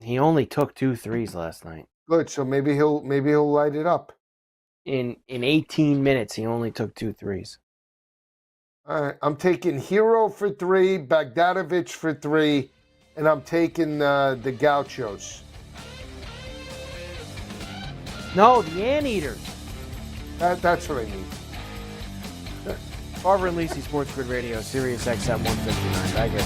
He only took 2 threes last night. Good. So maybe he'll light it up. In 18 minutes, he only took 2 threes. All right. I'm taking Hero for 3, Bogdanovich for 3, and I'm taking the Gauchos. No, the Anteaters. That's what I mean. Carver and Lisi, SportsGrid Radio, Sirius XM 159. I get it.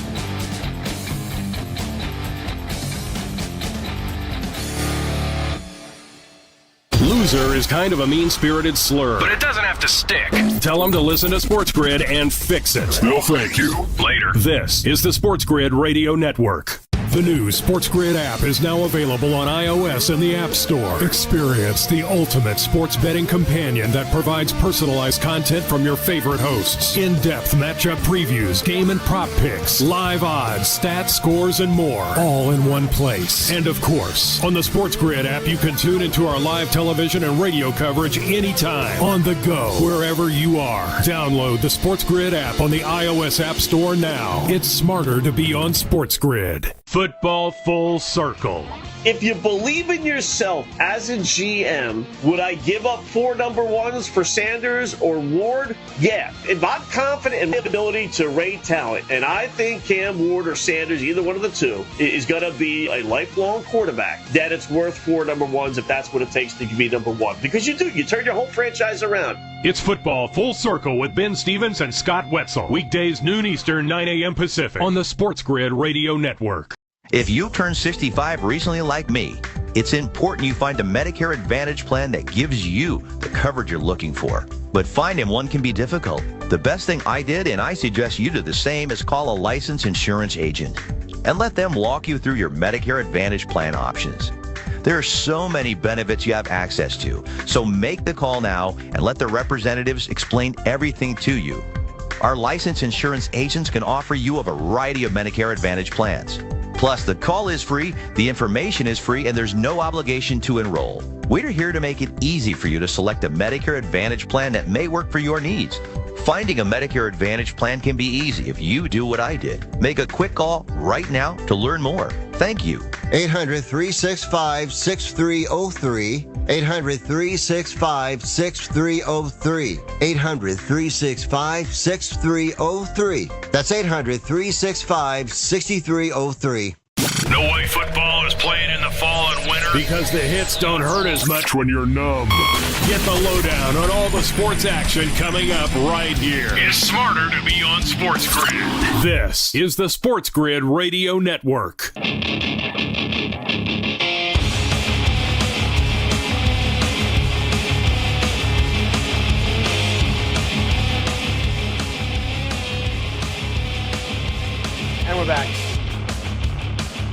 Loser is kind of a mean-spirited slur. But it doesn't have to stick. Tell them to listen to SportsGrid and fix it. No, thank you. Later. This is the SportsGrid Radio Network. The new SportsGrid app is now available on iOS and the App Store. Experience the ultimate sports betting companion that provides personalized content from your favorite hosts. In-depth matchup previews, game and prop picks, live odds, stats, scores, and more. All in one place. And of course, on the SportsGrid app, you can tune into our live television and radio coverage anytime. On the go, wherever you are. Download the SportsGrid app on the iOS App Store now. It's smarter to be on SportsGrid. Football Full Circle. If you believe in yourself as a GM, would I give up 4 number ones for Sanders or Ward? Yeah. If I'm confident in my ability to rate talent, and I think Cam Ward or Sanders, either one of the two, is going to be a lifelong quarterback, then it's worth 4 number ones if that's what it takes to be number one. Because you do. You turn your whole franchise around. It's Football Full Circle with Ben Stevens and Scott Wetzel. Weekdays noon Eastern, 9 a.m. Pacific on the SportsGrid Radio Network. If you turned 65 recently like me, it's important you find a Medicare Advantage plan that gives you the coverage you're looking for. But finding one can be difficult. The best thing I did, and I suggest you do the same, is call a licensed insurance agent and let them walk you through your Medicare Advantage plan options. There are so many benefits you have access to, so make the call now and let the representatives explain everything to you. Our licensed insurance agents can offer you a variety of Medicare Advantage plans. Plus, the call is free, the information is free, and there's no obligation to enroll. We're here to make it easy for you to select a Medicare Advantage plan that may work for your needs. Finding a Medicare Advantage plan can be easy if you do what I did. Make a quick call right now to learn more. Thank you. 800-365-6303. 800-365-6303. 800-365-6303. That's 800-365-6303. No way football is playing in the fall and winter. Because the hits don't hurt as much when you're numb. Get the lowdown on all the sports action coming up right here. It's smarter to be on SportsGrid. This is the SportsGrid Radio Network. And we're back.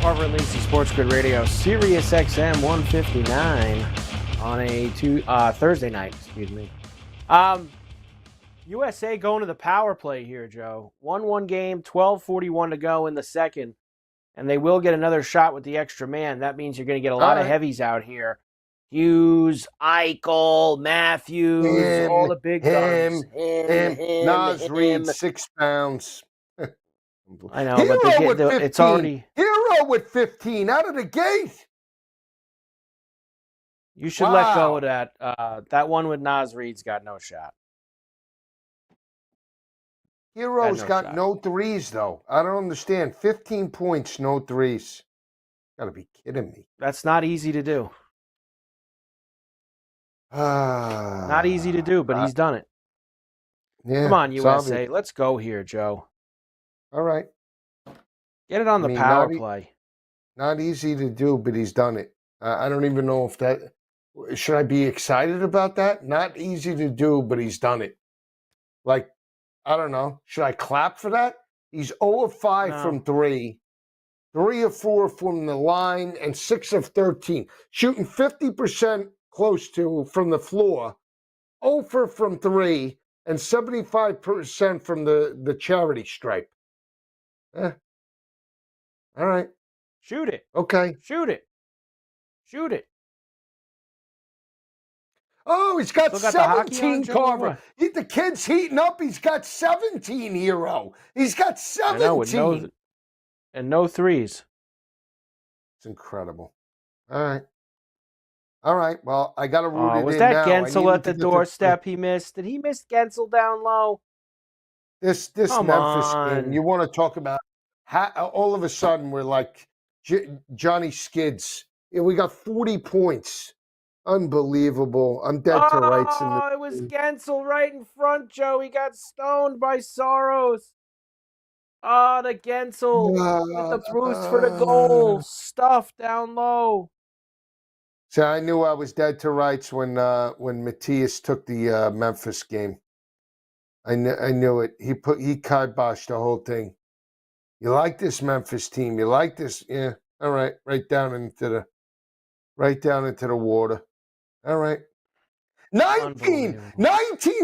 Carver and Lisi, SportsGrid Radio, Sirius XM 159 on a Thursday night. Excuse me. USA going to the power play here, Joe. 1-1 game, 12:41 to go in the second, and they will get another shot with the extra man. That means you're going to get a lot of heavies out here. Hughes, Eichel, Matthews, all the big guns. Nas Reed, 6 pounds. I know, Hero but it's already... Hero with 15 out of the gate. You should let go of that. That one with Nas Reed's got no shot. Hero's got no threes, though. I don't understand. 15 points, no threes. Gotta be kidding me. That's not easy to do. Not easy to do, but he's done it. Yeah, come on, USA. Let's go here, Joe. All right. Get it on the power play. Not easy to do, but he's done it. I don't even know if that... Should I be excited about that? Not easy to do, but he's done it. Like, I don't know. Should I clap for that? He's 0 of 5 from 3. 3 of 4 from the line, and 6 of 13. Shooting 50% close to from the floor. 0 from 3, and 75% from the charity stripe. All right. Shoot it. Okay. Shoot it. Shoot it. Oh, he's got 17, Carver. The kid's heating up. He's got 17, Hero. He's got 17. I know, no threes. It's incredible. All right. Well, I got to root it in. Was that Gensel at the doorstep he missed? Did he miss Gensel down low? This Memphis game, you want to talk about all of a sudden we're like Johnny Skids. We got 40 points. Unbelievable. I'm dead to rights. It was Gensel right in front, Joe. He got stoned by Soros. The Gensel with the Bruce for the goal. Stuff down low. So I knew I was dead to rights when Matthias took the Memphis game. I knew it. He kiboshed the whole thing. You like this Memphis team? You like this? Yeah. All right. Right down into the water. All right. 19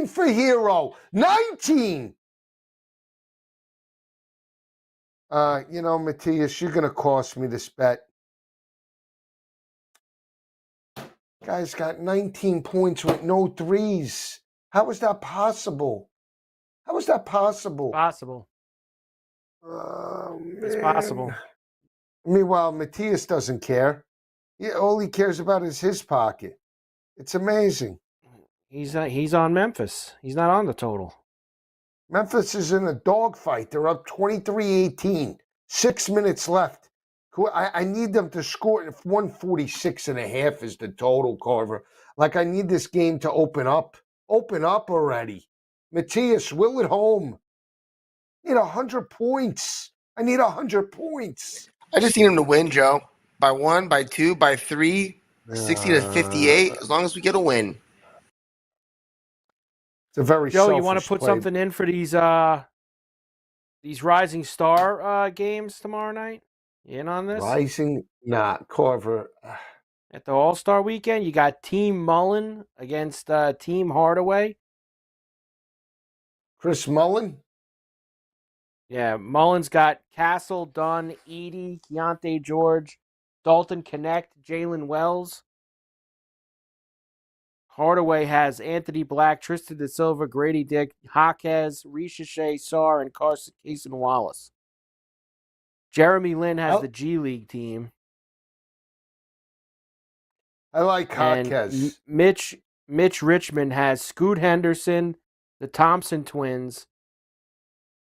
for Hero. 19. Matthias, you're gonna cost me this bet. Guy's got 19 points with no threes. How is that possible? How is that possible? Possible. It's possible. Meanwhile, Matthias doesn't care. All he cares about is his pocket. It's amazing. He's on Memphis. He's not on the total. Memphis is in a dogfight. They're up 23-18. 6 minutes left. I need them to score. 146 and a half is the total, Carver. Like, I need this game to open up. Open up already. Matthias, will at home. I need 100 points. I need 100 points. I just need him to win, Joe. By 1, by 2, by 3, 60 to 58, as long as we get a win. It's a very Joe, you want to selfish put something in for these Rising Star games tomorrow night? You in on this? Rising? Nah, Carver. At the All-Star Weekend, you got Team Mullen against Team Hardaway. Chris Mullen? Yeah, Mullen's got Castle, Dunn, Edey, Keontae George, Dalton Connect, Jalen Wells. Hardaway has Anthony Black, Tristan Da Silva, Grady Dick, Jaquez, Risha Sarr, and Casey Wallace. Jeremy Lin has the G League team. I like Jaquez. Mitch Richmond has Scoot Henderson, the Thompson twins,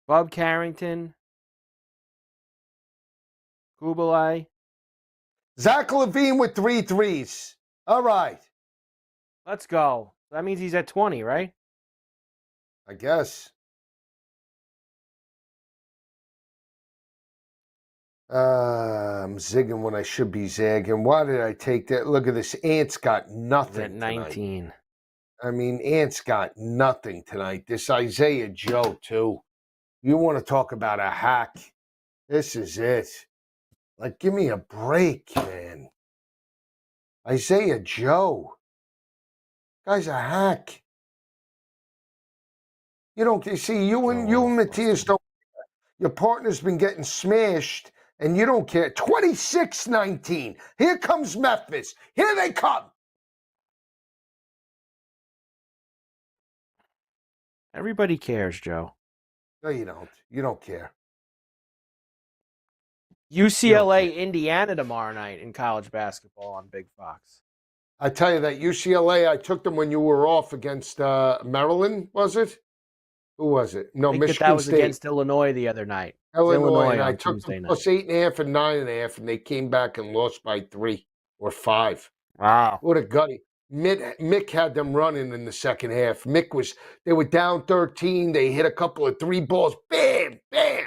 Bub Carrington, Kubalai. Zach LaVine with 3 threes. All right. Let's go. That means he's at 20, right? I guess. I'm zigging when I should be zagging. Why did I take that? Look at this. Ant's got nothing. He's at 19. Tonight. I mean, Ant's got nothing tonight. This Isaiah Joe, too. You want to talk about a hack? This is it. Like, give me a break, man. Isaiah Joe. Guy's a hack. You see, you and Matthias don't. Your partner's been getting smashed, and you don't care. 26-19. Here comes Memphis. Here they come. Everybody cares, Joe. No, you don't. You don't care. UCLA, Indiana tomorrow night in college basketball on Big Fox. I tell you that UCLA, I took them when you were off against Maryland, was it? Who was it? No, Michigan that was State. Against Illinois the other night. Illinois and I on took Tuesday them night. plus 8.5 and 9.5, and they came back and lost by 3 or 5. Wow. What a gutty. Mick had them running in the second half. They were down 13. They hit a couple of 3 balls. Bam, bam.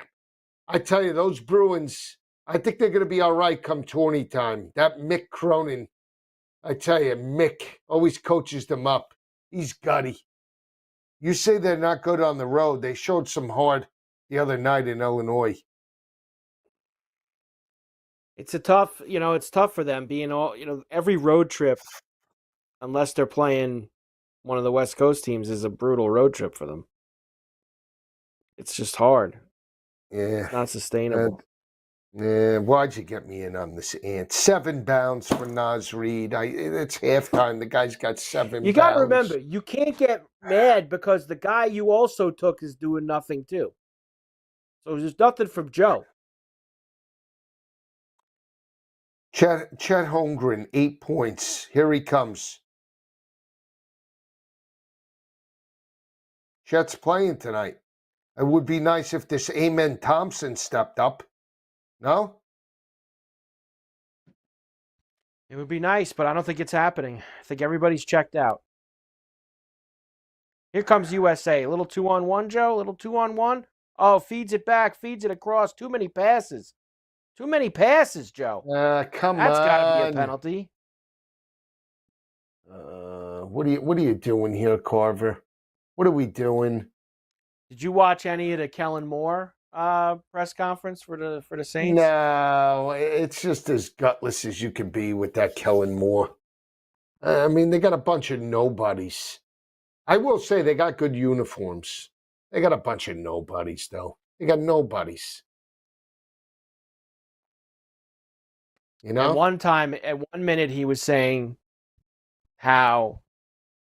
I tell you, those Bruins, I think they're going to be all right come tourney time. That Mick Cronin, I tell you, Mick always coaches them up. He's gutty. You say they're not good on the road. They showed some heart the other night in Illinois. It's tough for them being every road trip, unless they're playing one of the West Coast teams, is a brutal road trip for them. It's just hard. Yeah. It's not sustainable. Why'd you get me in on this, Ant? 7 bounds for Naz Reid. It's halftime. The guy's got 7 bounds. You got to remember, you can't get mad because the guy you also took is doing nothing too. So there's nothing from Joe. Chet Holmgren, 8 points. Here he comes. Chet's playing tonight. It would be nice if this Amen Thompson stepped up. No? It would be nice, but I don't think it's happening. I think everybody's checked out. Here comes USA. A little 2-on-1, Joe. A little 2-on-1. Oh, feeds it back, feeds it across. Too many passes. Too many passes, Joe. Come on. That's got to be a penalty. What are you doing here, Carver? What are we doing? Did you watch any of the Kellen Moore press conference for the Saints? No, it's just as gutless as you can be with that Kellen Moore. I mean, they got a bunch of nobodies. I will say they got good uniforms. They got a bunch of nobodies, though. They got nobodies. You know? At one minute, he was saying how,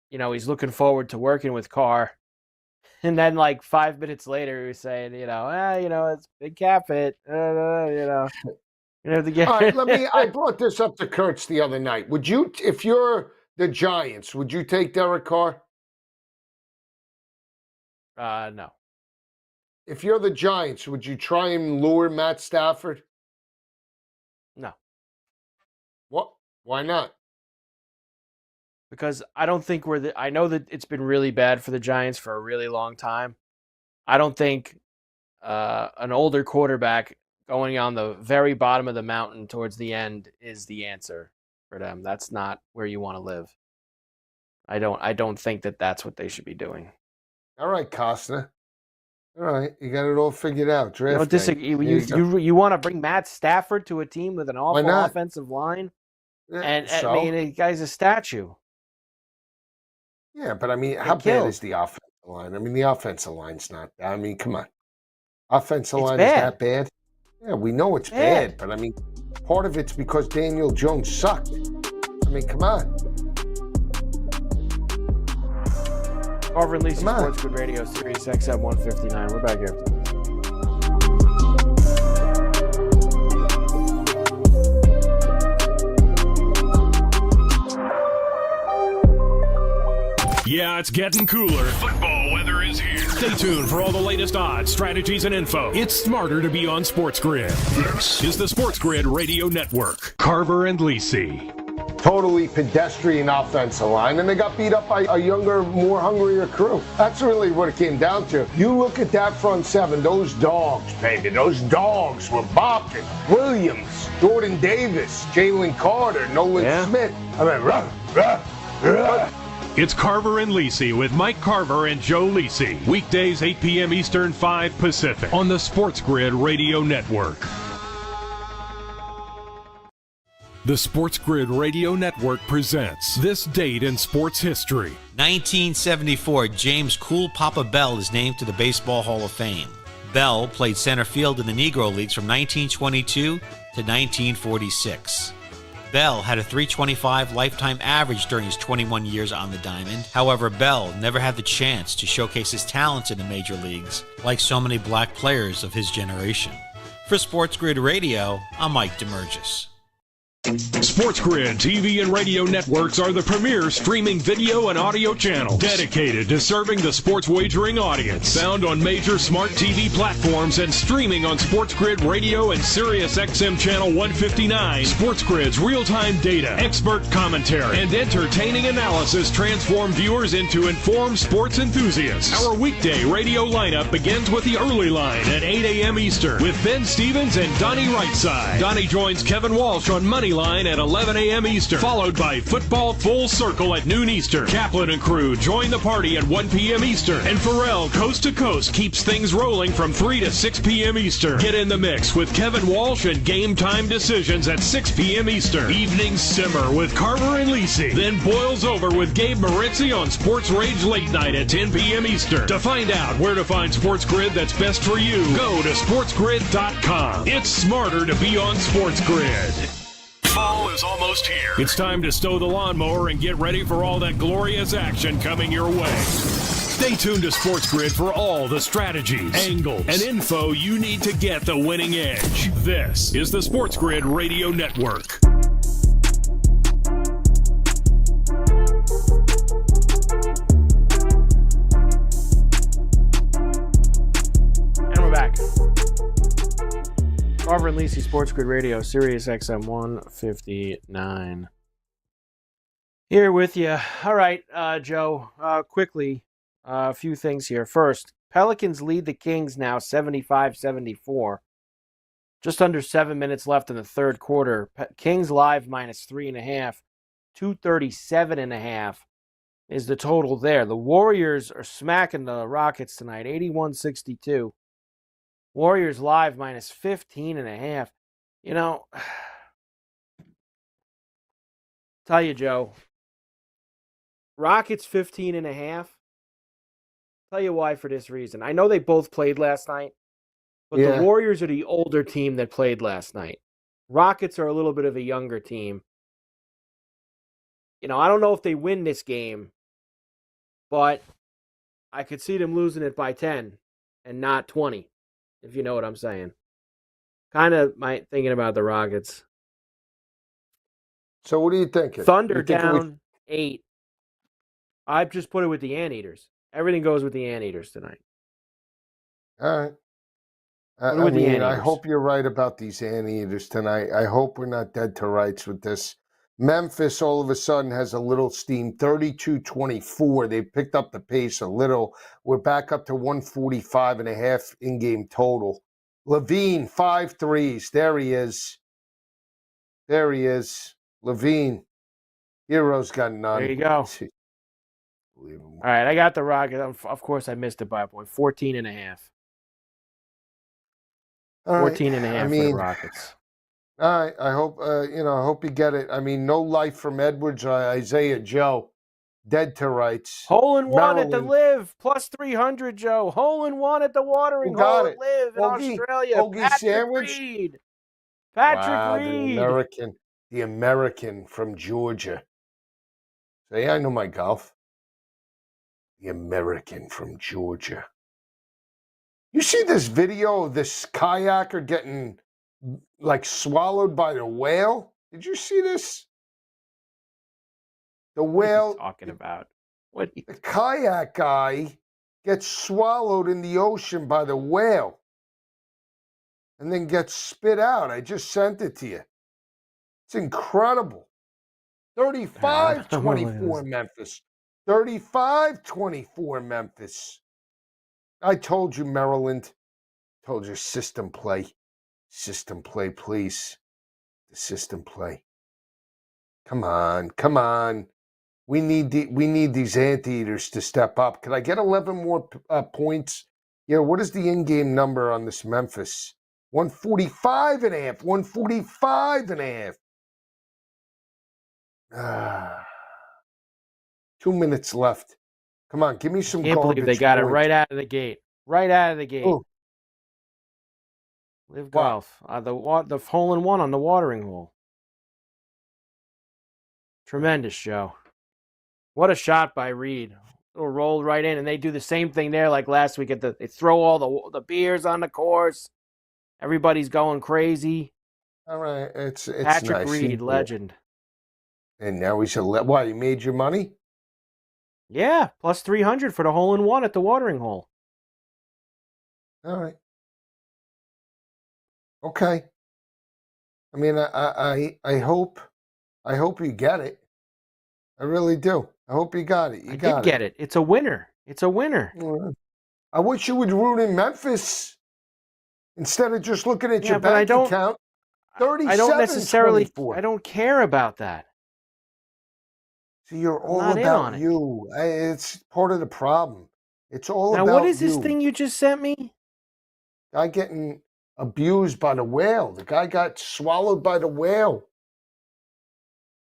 he's looking forward to working with Carr. And then, like 5 minutes later, he was saying, it's big cap hit. All right, I brought this up to Kurtz the other night. Would you, if you're the Giants, would you take Derek Carr? No. If you're the Giants, would you try and lure Matt Stafford? No. What? Why not? Because I don't think I know that it's been really bad for the Giants for a really long time. I don't think an older quarterback going on the very bottom of the mountain towards the end is the answer for them. That's not where you want to live. I don't think that that's what they should be doing. All right, Costner. All right, you got it all figured out. Draft you want to bring Matt Stafford to a team with an awful offensive line? Yeah, the guy's a statue. Yeah, but I mean, how bad is the offensive line? I mean, the offensive line's not bad. I mean, come on. Offensive line is that bad? Yeah, we know it's bad, but I mean, part of it's because Daniel Jones sucked. I mean, come on. Carver and Lisi, SportsGrid Radio, Sirius XM 159. We're back here. Yeah, it's getting cooler. Football weather is here. Stay tuned for all the latest odds, strategies, and info. It's smarter to be on SportsGrid. This is the SportsGrid Radio Network. Carver and Lisi. Totally pedestrian offensive line, and they got beat up by a younger, more hungrier crew. That's really what it came down to. You look at that front seven, those dogs, baby, those dogs were bopping. Williams, Jordan Davis, Jalen Carter, Nolan Smith. I mean, rah. It's Carver and Lisi with Mike Carver and Joe Lisi. Weekdays 8 p.m. Eastern, 5 Pacific on the SportsGrid Radio Network. The SportsGrid Radio Network presents This Date in Sports History. 1974, James Cool Papa Bell is named to the Baseball Hall of Fame. Bell played center field in the Negro Leagues from 1922 to 1946. Bell had a .325 lifetime average during his 21 years on the diamond. However, Bell never had the chance to showcase his talents in the major leagues like so many black players of his generation. For SportsGrid Radio, I'm Mike DeMurgis. SportsGrid TV and radio networks are the premier streaming video and audio channels dedicated to serving the sports wagering audience. Found on major smart TV platforms and streaming on SportsGrid Radio and Sirius XM Channel 159. SportsGrid's real-time data, expert commentary, and entertaining analysis transform viewers into informed sports enthusiasts. Our weekday radio lineup begins with the early line at 8 a.m. Eastern with Ben Stevens and Donnie Rightside. Donnie joins Kevin Walsh on Money Line at 11 a.m. Eastern, followed by Football Full Circle at noon Eastern. Kaplan and crew join the party at 1 p.m. Eastern, and Pharrell Coast to Coast keeps things rolling from 3 to 6 p.m. Eastern. Get in the mix with Kevin Walsh and Game Time Decisions at 6 p.m. Eastern. Evenings simmer with Carver and Lisi, then boils over with Gabe Moritzi on Sports Rage Late Night at 10 p.m. Eastern. To find out where to find SportsGrid that's best for you, go to sportsgrid.com. It's smarter to be on SportsGrid. Fall is almost here. It's time to stow the lawnmower and get ready for all that glorious action coming your way. Stay tuned to SportsGrid for all the strategies, angles, and info you need to get the winning edge. This is the SportsGrid Radio Network. And we're back. Carver and Lisi, SportsGrid Radio, Sirius XM 159. Here with you. All right, Joe, quickly, a few things here. First, Pelicans lead the Kings now 75-74. Just under 7 minutes left in the third quarter. Kings live -3.5. 237.5 is the total there. The Warriors are smacking the Rockets tonight, 81-62. Warriors live minus 15.5. You know, tell you, Joe, Rockets 15.5. Tell you why for this reason. I know they both played last night, but the Warriors are the older team that played last night. Rockets are a little bit of a younger team. You know, I don't know if they win this game, but I could see them losing it by 10 and not 20, if you know what I'm saying. Kind of thinking about the Rockets. So what are you thinking? Thunder down 8. I've just put it with the Anteaters. Everything goes with the Anteaters tonight. All right. I hope you're right about these Anteaters tonight. I hope we're not dead to rights with this. Memphis all of a sudden has a little steam, 32-24. They picked up the pace a little. We're back up to 145.5 in-game total. Levine, 5 threes. There he is. Levine. Hero's got none. There you go. All right, I got the Rockets. Of course, I missed it by a point. 14.5. 14.5 for the Rockets. All right, I hope I hope you get it. I mean, no life from Edwards or Isaiah Joe, dead to rights. Hole in one at the Live, plus 300, Joe. Hole in one at the watering hole at Live in Australia. Patrick sandwich. Reed. Patrick Reed. The American from Georgia. Say, I know my golf. The American from Georgia. You see this video of this kayaker getting swallowed by the whale? Did you see this? The whale. What are you talking about? The kayak guy gets swallowed in the ocean by the whale and then gets spit out. I just sent it to you. It's incredible. 35-24 Memphis. 35-24 Memphis. I told you, Maryland. Told you system play. System play, please. The system play. Come on. We need these Anteaters to step up. Can I get 11 more points? Yeah, what is the in-game number on this Memphis? 145.5. 145.5. 2 minutes left. Come on, give me some Can't garbage believe they got points. it right out of the gate. Right out of the gate. Ooh. Live Golf. The hole in one on the watering hole. Tremendous, Joe. What a shot by Reed. It'll roll right in, and they do the same thing there like last week. They throw all the beers on the course. Everybody's going crazy. All right, it's Patrick nice. Reed, legend. And now we should why, you made your money? Yeah, plus 300 for the hole in one at the watering hole. All right. Okay. I mean, I hope you get it. I really do. I hope you got it. I did get it. It's a winner. It's a winner. I wish you would root in Memphis instead of just looking at your bank account. 37, I don't necessarily. 24. I don't care about that. See, you're all about you. It's part of the problem. It's all about you. Now, what is this thing you just sent me? Guy getting abused by the whale. The guy got swallowed by the whale.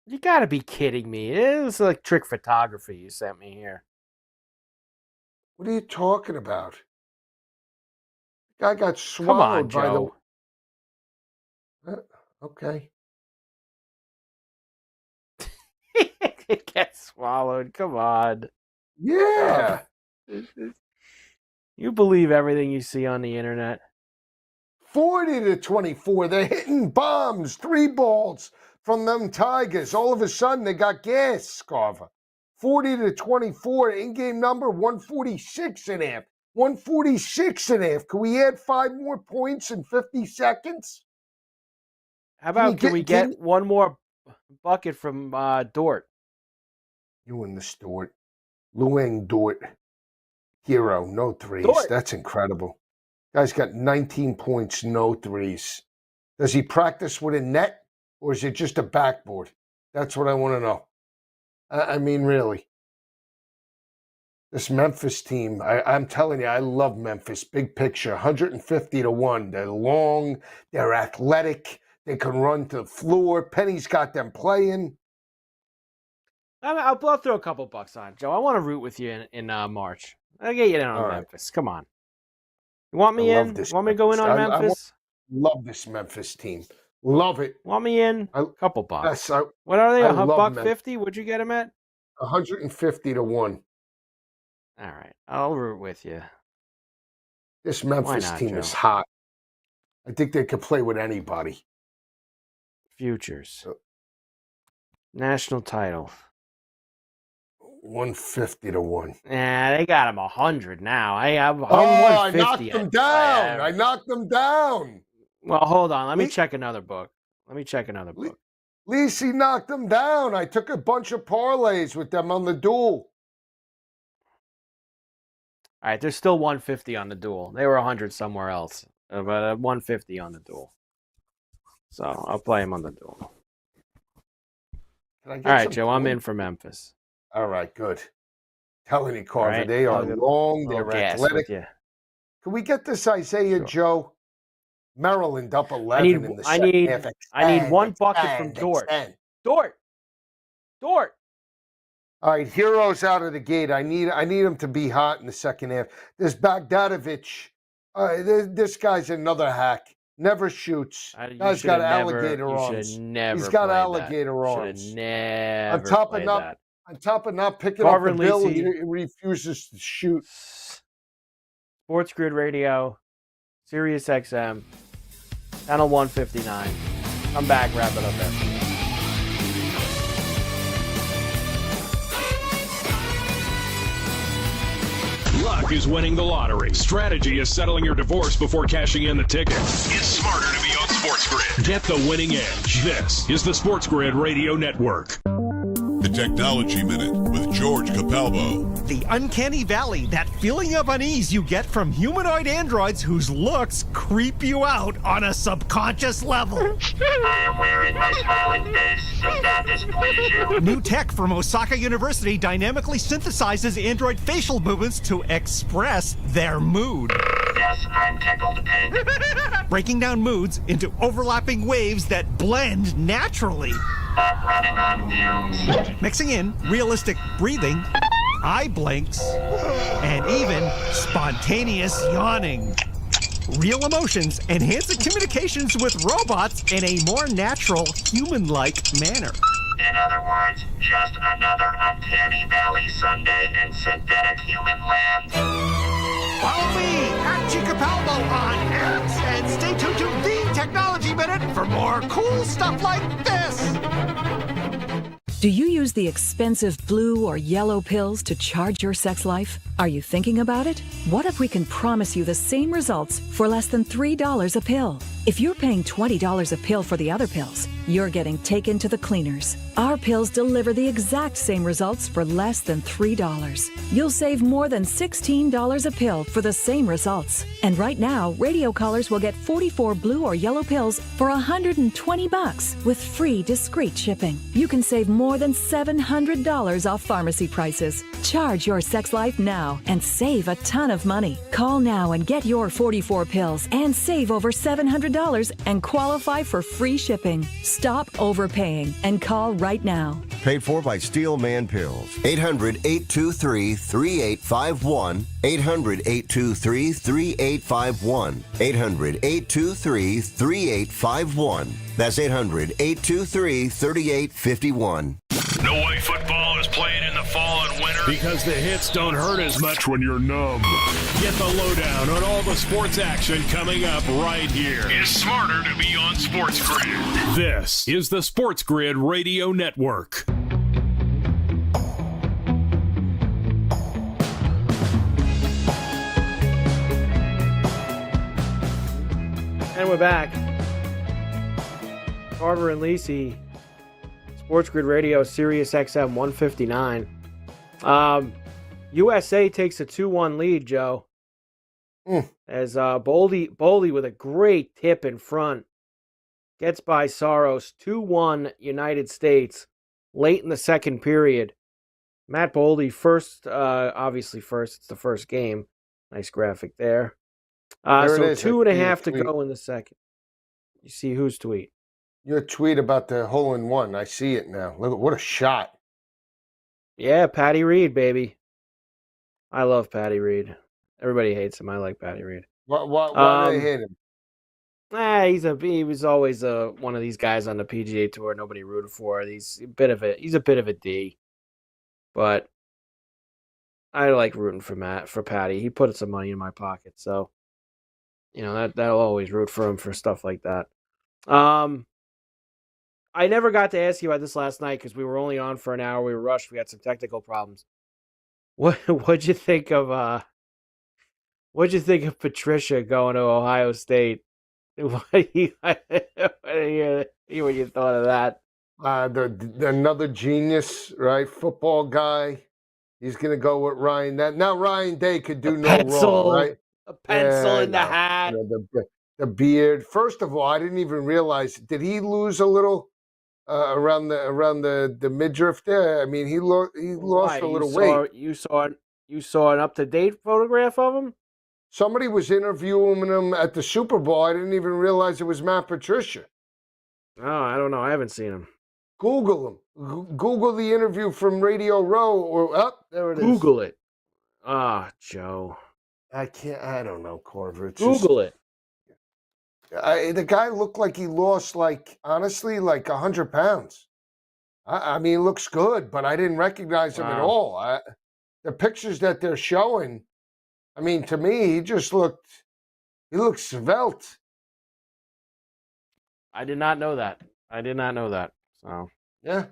You got to be kidding me. It was like trick photography you sent me here. What are you talking about? The guy got swallowed by Joe. the... Okay. It gets swallowed. Come on. Yeah. You believe everything you see on the internet. 40-24. They're hitting bombs, 3 balls from them Tigers. All of a sudden, they got gas, Carver. 40-24. In-game number 146.5. 146.5. Can we add 5 more points in 50 seconds? How about can we get one more bucket from Dort? You and the Dort. Luang Dort. Hero, no threes. Dort. That's incredible. Guy's got 19 points, no threes. Does he practice with a net, or is it just a backboard? That's what I want to know. I mean, really. This Memphis team, I'm telling you, I love Memphis. Big picture, 150 to 1. They're long, they're athletic, they can run to the floor. Penny's got them playing. I'll throw a couple bucks on it, Joe. I want to root with you in March. I'll get you in on Memphis. Come on. You want me in? Want me to go in on Memphis? Love this Memphis team. Love it. Want me in? A couple bucks. Yes, What are they? $150? What'd you get them at? 150 to 1. All right. I'll root with you. This Memphis team is hot. I think they could play with anybody. Futures. National title. 150 to 1. Yeah, they got him 100 now. I knocked them down. I knocked them down. Well, hold on. Let me check another book. Lisi knocked them down. I took a bunch of parlays with them on the duel. All right, there's still 150 on the duel. They were 100 somewhere else, but 150 on the duel. So I'll play him on the duel. All right, Joe, I'm in for Memphis. All right, good. Telling you, Carver, they are long, they're athletic. Can we get this Isaiah Joe? Maryland up 11 in the second half. I need one bucket from Dort. Dort. All right, Heroes out of the gate. I need him to be hot in the second half. There's Bagdatovich. This guy's another hack. Never shoots. Guy's got alligator arms. He's got alligator arms. Never. On top of not picking Carver up the bill, Lisi. he refuses to shoot. SportsGrid Radio, Sirius XM, channel 159. Come back, wrap it up after this. Luck is winning the lottery. Strategy is settling your divorce before cashing in the ticket. It's smarter to be on SportsGrid. Get the winning edge. This is the SportsGrid Radio Network. The Technology Minute with George Capalbo. The uncanny valley, that feeling of unease you get from humanoid androids whose looks creep you out on a subconscious level. I am wearing my smiling face. Does that displease you? New tech from Osaka University dynamically synthesizes android facial movements to express their mood. Yes, I'm tickled pink. Breaking down moods into overlapping waves that blend naturally. I'm running on fumes. Mixing in realistic breathing, eye blinks, and even spontaneous yawning. Real emotions enhancing communications with robots in a more natural, human-like manner. In other words, just another uncanny valley Sunday in synthetic human land. Follow me at Capalbo on X and stay tuned to the Technology Minute for more cool stuff like this. Do you use the expensive blue or yellow pills to charge your sex life? Are you thinking about it? What if we can promise you the same results for less than $3 a pill? If you're paying $20 a pill for the other pills, you're getting taken to the cleaners. Our pills deliver the exact same results for less than $3. You'll save more than $16 a pill for the same results. And right now, radio callers will get 44 blue or yellow pills for $120 with free discreet shipping. You can save more than $700 off pharmacy prices. Charge your sex life now and save a ton of money. Call now and get your 44 pills and save over $700 and qualify for free shipping. Stop overpaying and call right now. Paid for by Steel Man Pills. 800-823-3851. 800-823-3851. 800-823-3851. That's 800-823-3851. No way football is playing in the fall and winter. Because the hits don't hurt as much when you're numb. Get the lowdown on all the sports action coming up right here. It's smarter to be on SportsGrid. This is the SportsGrid Radio Network. And we're back. Carver and Lisi, SportsGrid Radio, Sirius XM 159. USA takes a 2-1 lead, Joe. As Boldy with a great tip in front gets by Saros, 2-1 United States. late in the second period. Matt Boldy first, obviously first. It's the first game. Nice graphic there. There it So is. 2.5 to go in the second. You see whose tweet? Your tweet about the hole-in-one. I see it now. Look, what a shot. Yeah, Patty Reed, baby. I love Patty Reed. Everybody hates him. I like Patty Reed. Why do they hate him? He was always one of these guys on the PGA Tour nobody rooted for. He's a bit of a D. But I like rooting for Patty. He put some money in my pocket, so that'll always root for him for stuff like that. I never got to ask you about this last night because we were only on for an hour. We were rushed. We had some technical problems. What'd you think of Patricia going to Ohio State? What you thought of that? Another genius, right? Football guy. He's gonna go with Ryan. Now Ryan Day could do no wrong, right? A pencil in the hat. The beard. First of all, I didn't even realize. Did he lose a little around the midriff there? I mean, he lost a little weight. You saw an up-to-date photograph of him? Somebody was interviewing him at the Super Bowl. I didn't even realize it was Matt Patricia. Oh, I don't know. I haven't seen him. Google him. Google the interview from Radio Row. There it is. Google it. Joe. I can't. I don't know, Carver. Google it. The guy looked like he lost, honestly, 100 pounds. I mean, he looks good, but I didn't recognize him at all. The pictures that they're showing, I mean, to me, he looked svelte. I did not know that. So yeah,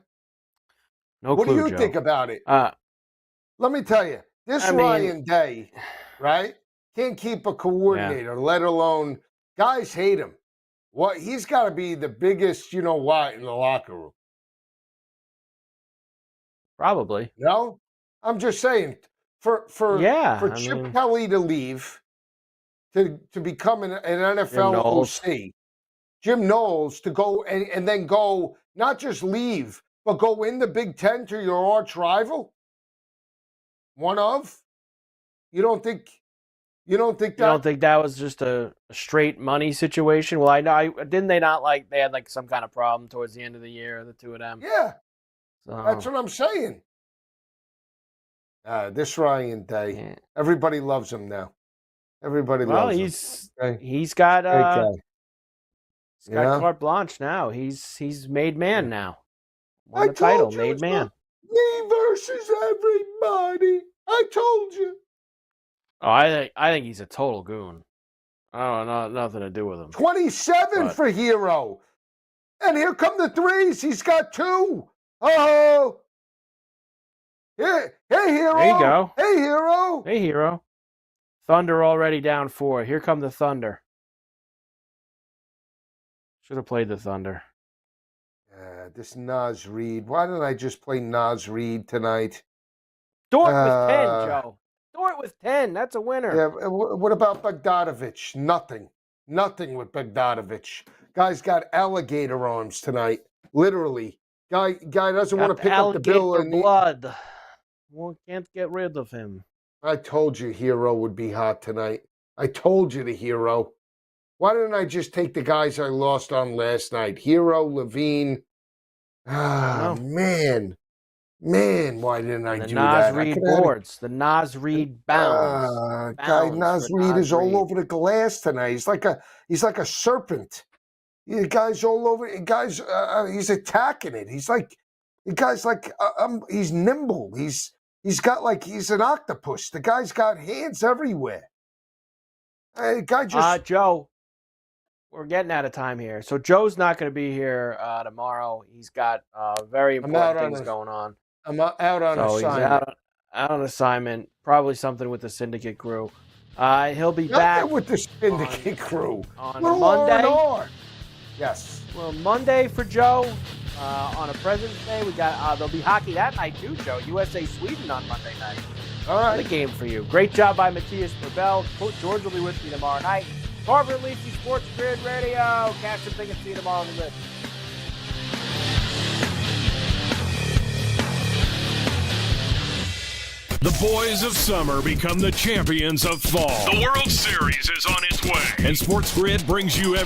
no clue. What do you Joe. Think about it? Let me tell you, Ryan Day, right? Can't keep a coordinator, let alone guys hate him. What he's got to be the biggest, in the locker room. Probably. No, I'm just saying for Chip Kelly to leave to become an NFL OC. Jim Knowles to go and then go, not just leave, but go in the Big Ten to your arch rival? One of? You don't think that? You don't think that was just a straight money situation? Well, didn't they not they had some kind of problem towards the end of the year, the two of them? Yeah. So. That's what I'm saying. This Ryan Day, everybody loves him now. Everybody loves him. He's got He's got carte blanche now. He's made man now. Won the title, made man. Me versus everybody. I told you. Oh, I think he's a total goon. Nothing to do with him. 27 for Hero. And here come the threes. He's got 2. Oh. Hey, Hero. There you go. Hey, Hero. Hey, Hero. Thunder already down 4. Here come the Thunder. Should have played the Thunder. This Naz Reid. Why didn't I just play Naz Reid tonight? Dort with 10, Joe. Dort with 10. That's a winner. Yeah. What about Bogdanovich? Nothing. Nothing with Bogdanovich. Guy's got alligator arms tonight. Literally. Guy doesn't want to pick up the bill. And blood. Well, can't get rid of him. I told you Hero would be hot tonight. I told you the Hero. Why didn't I just take the guys I lost on last night? Hero, Levine. Man, why didn't I do that? The Naz Reid boards. The Naz Reid bounds. Naz Reid is all over the glass tonight. He's like a serpent. The guy's all over. He's attacking it. He's nimble. He's an octopus. The guy's got hands everywhere. Joe. We're getting out of time here. So Joe's not going to be here tomorrow. He's got very important things going on. I'm out on assignment. He's out on assignment. Probably something with the Syndicate crew. He'll be back with the Syndicate crew on Monday. R&R. Yes. Well, Monday for Joe. On a President's Day, we got there'll be hockey that night too, Joe. USA Sweden on Monday night. All right. What a game for you. Great job by Matthias Burbell. George will be with me tomorrow night. Carver and Lisi, Sports Grid Radio. Cash some tickets. See you tomorrow on the list. The boys of summer become the champions of fall. The World Series is on its way. And SportsGrid brings you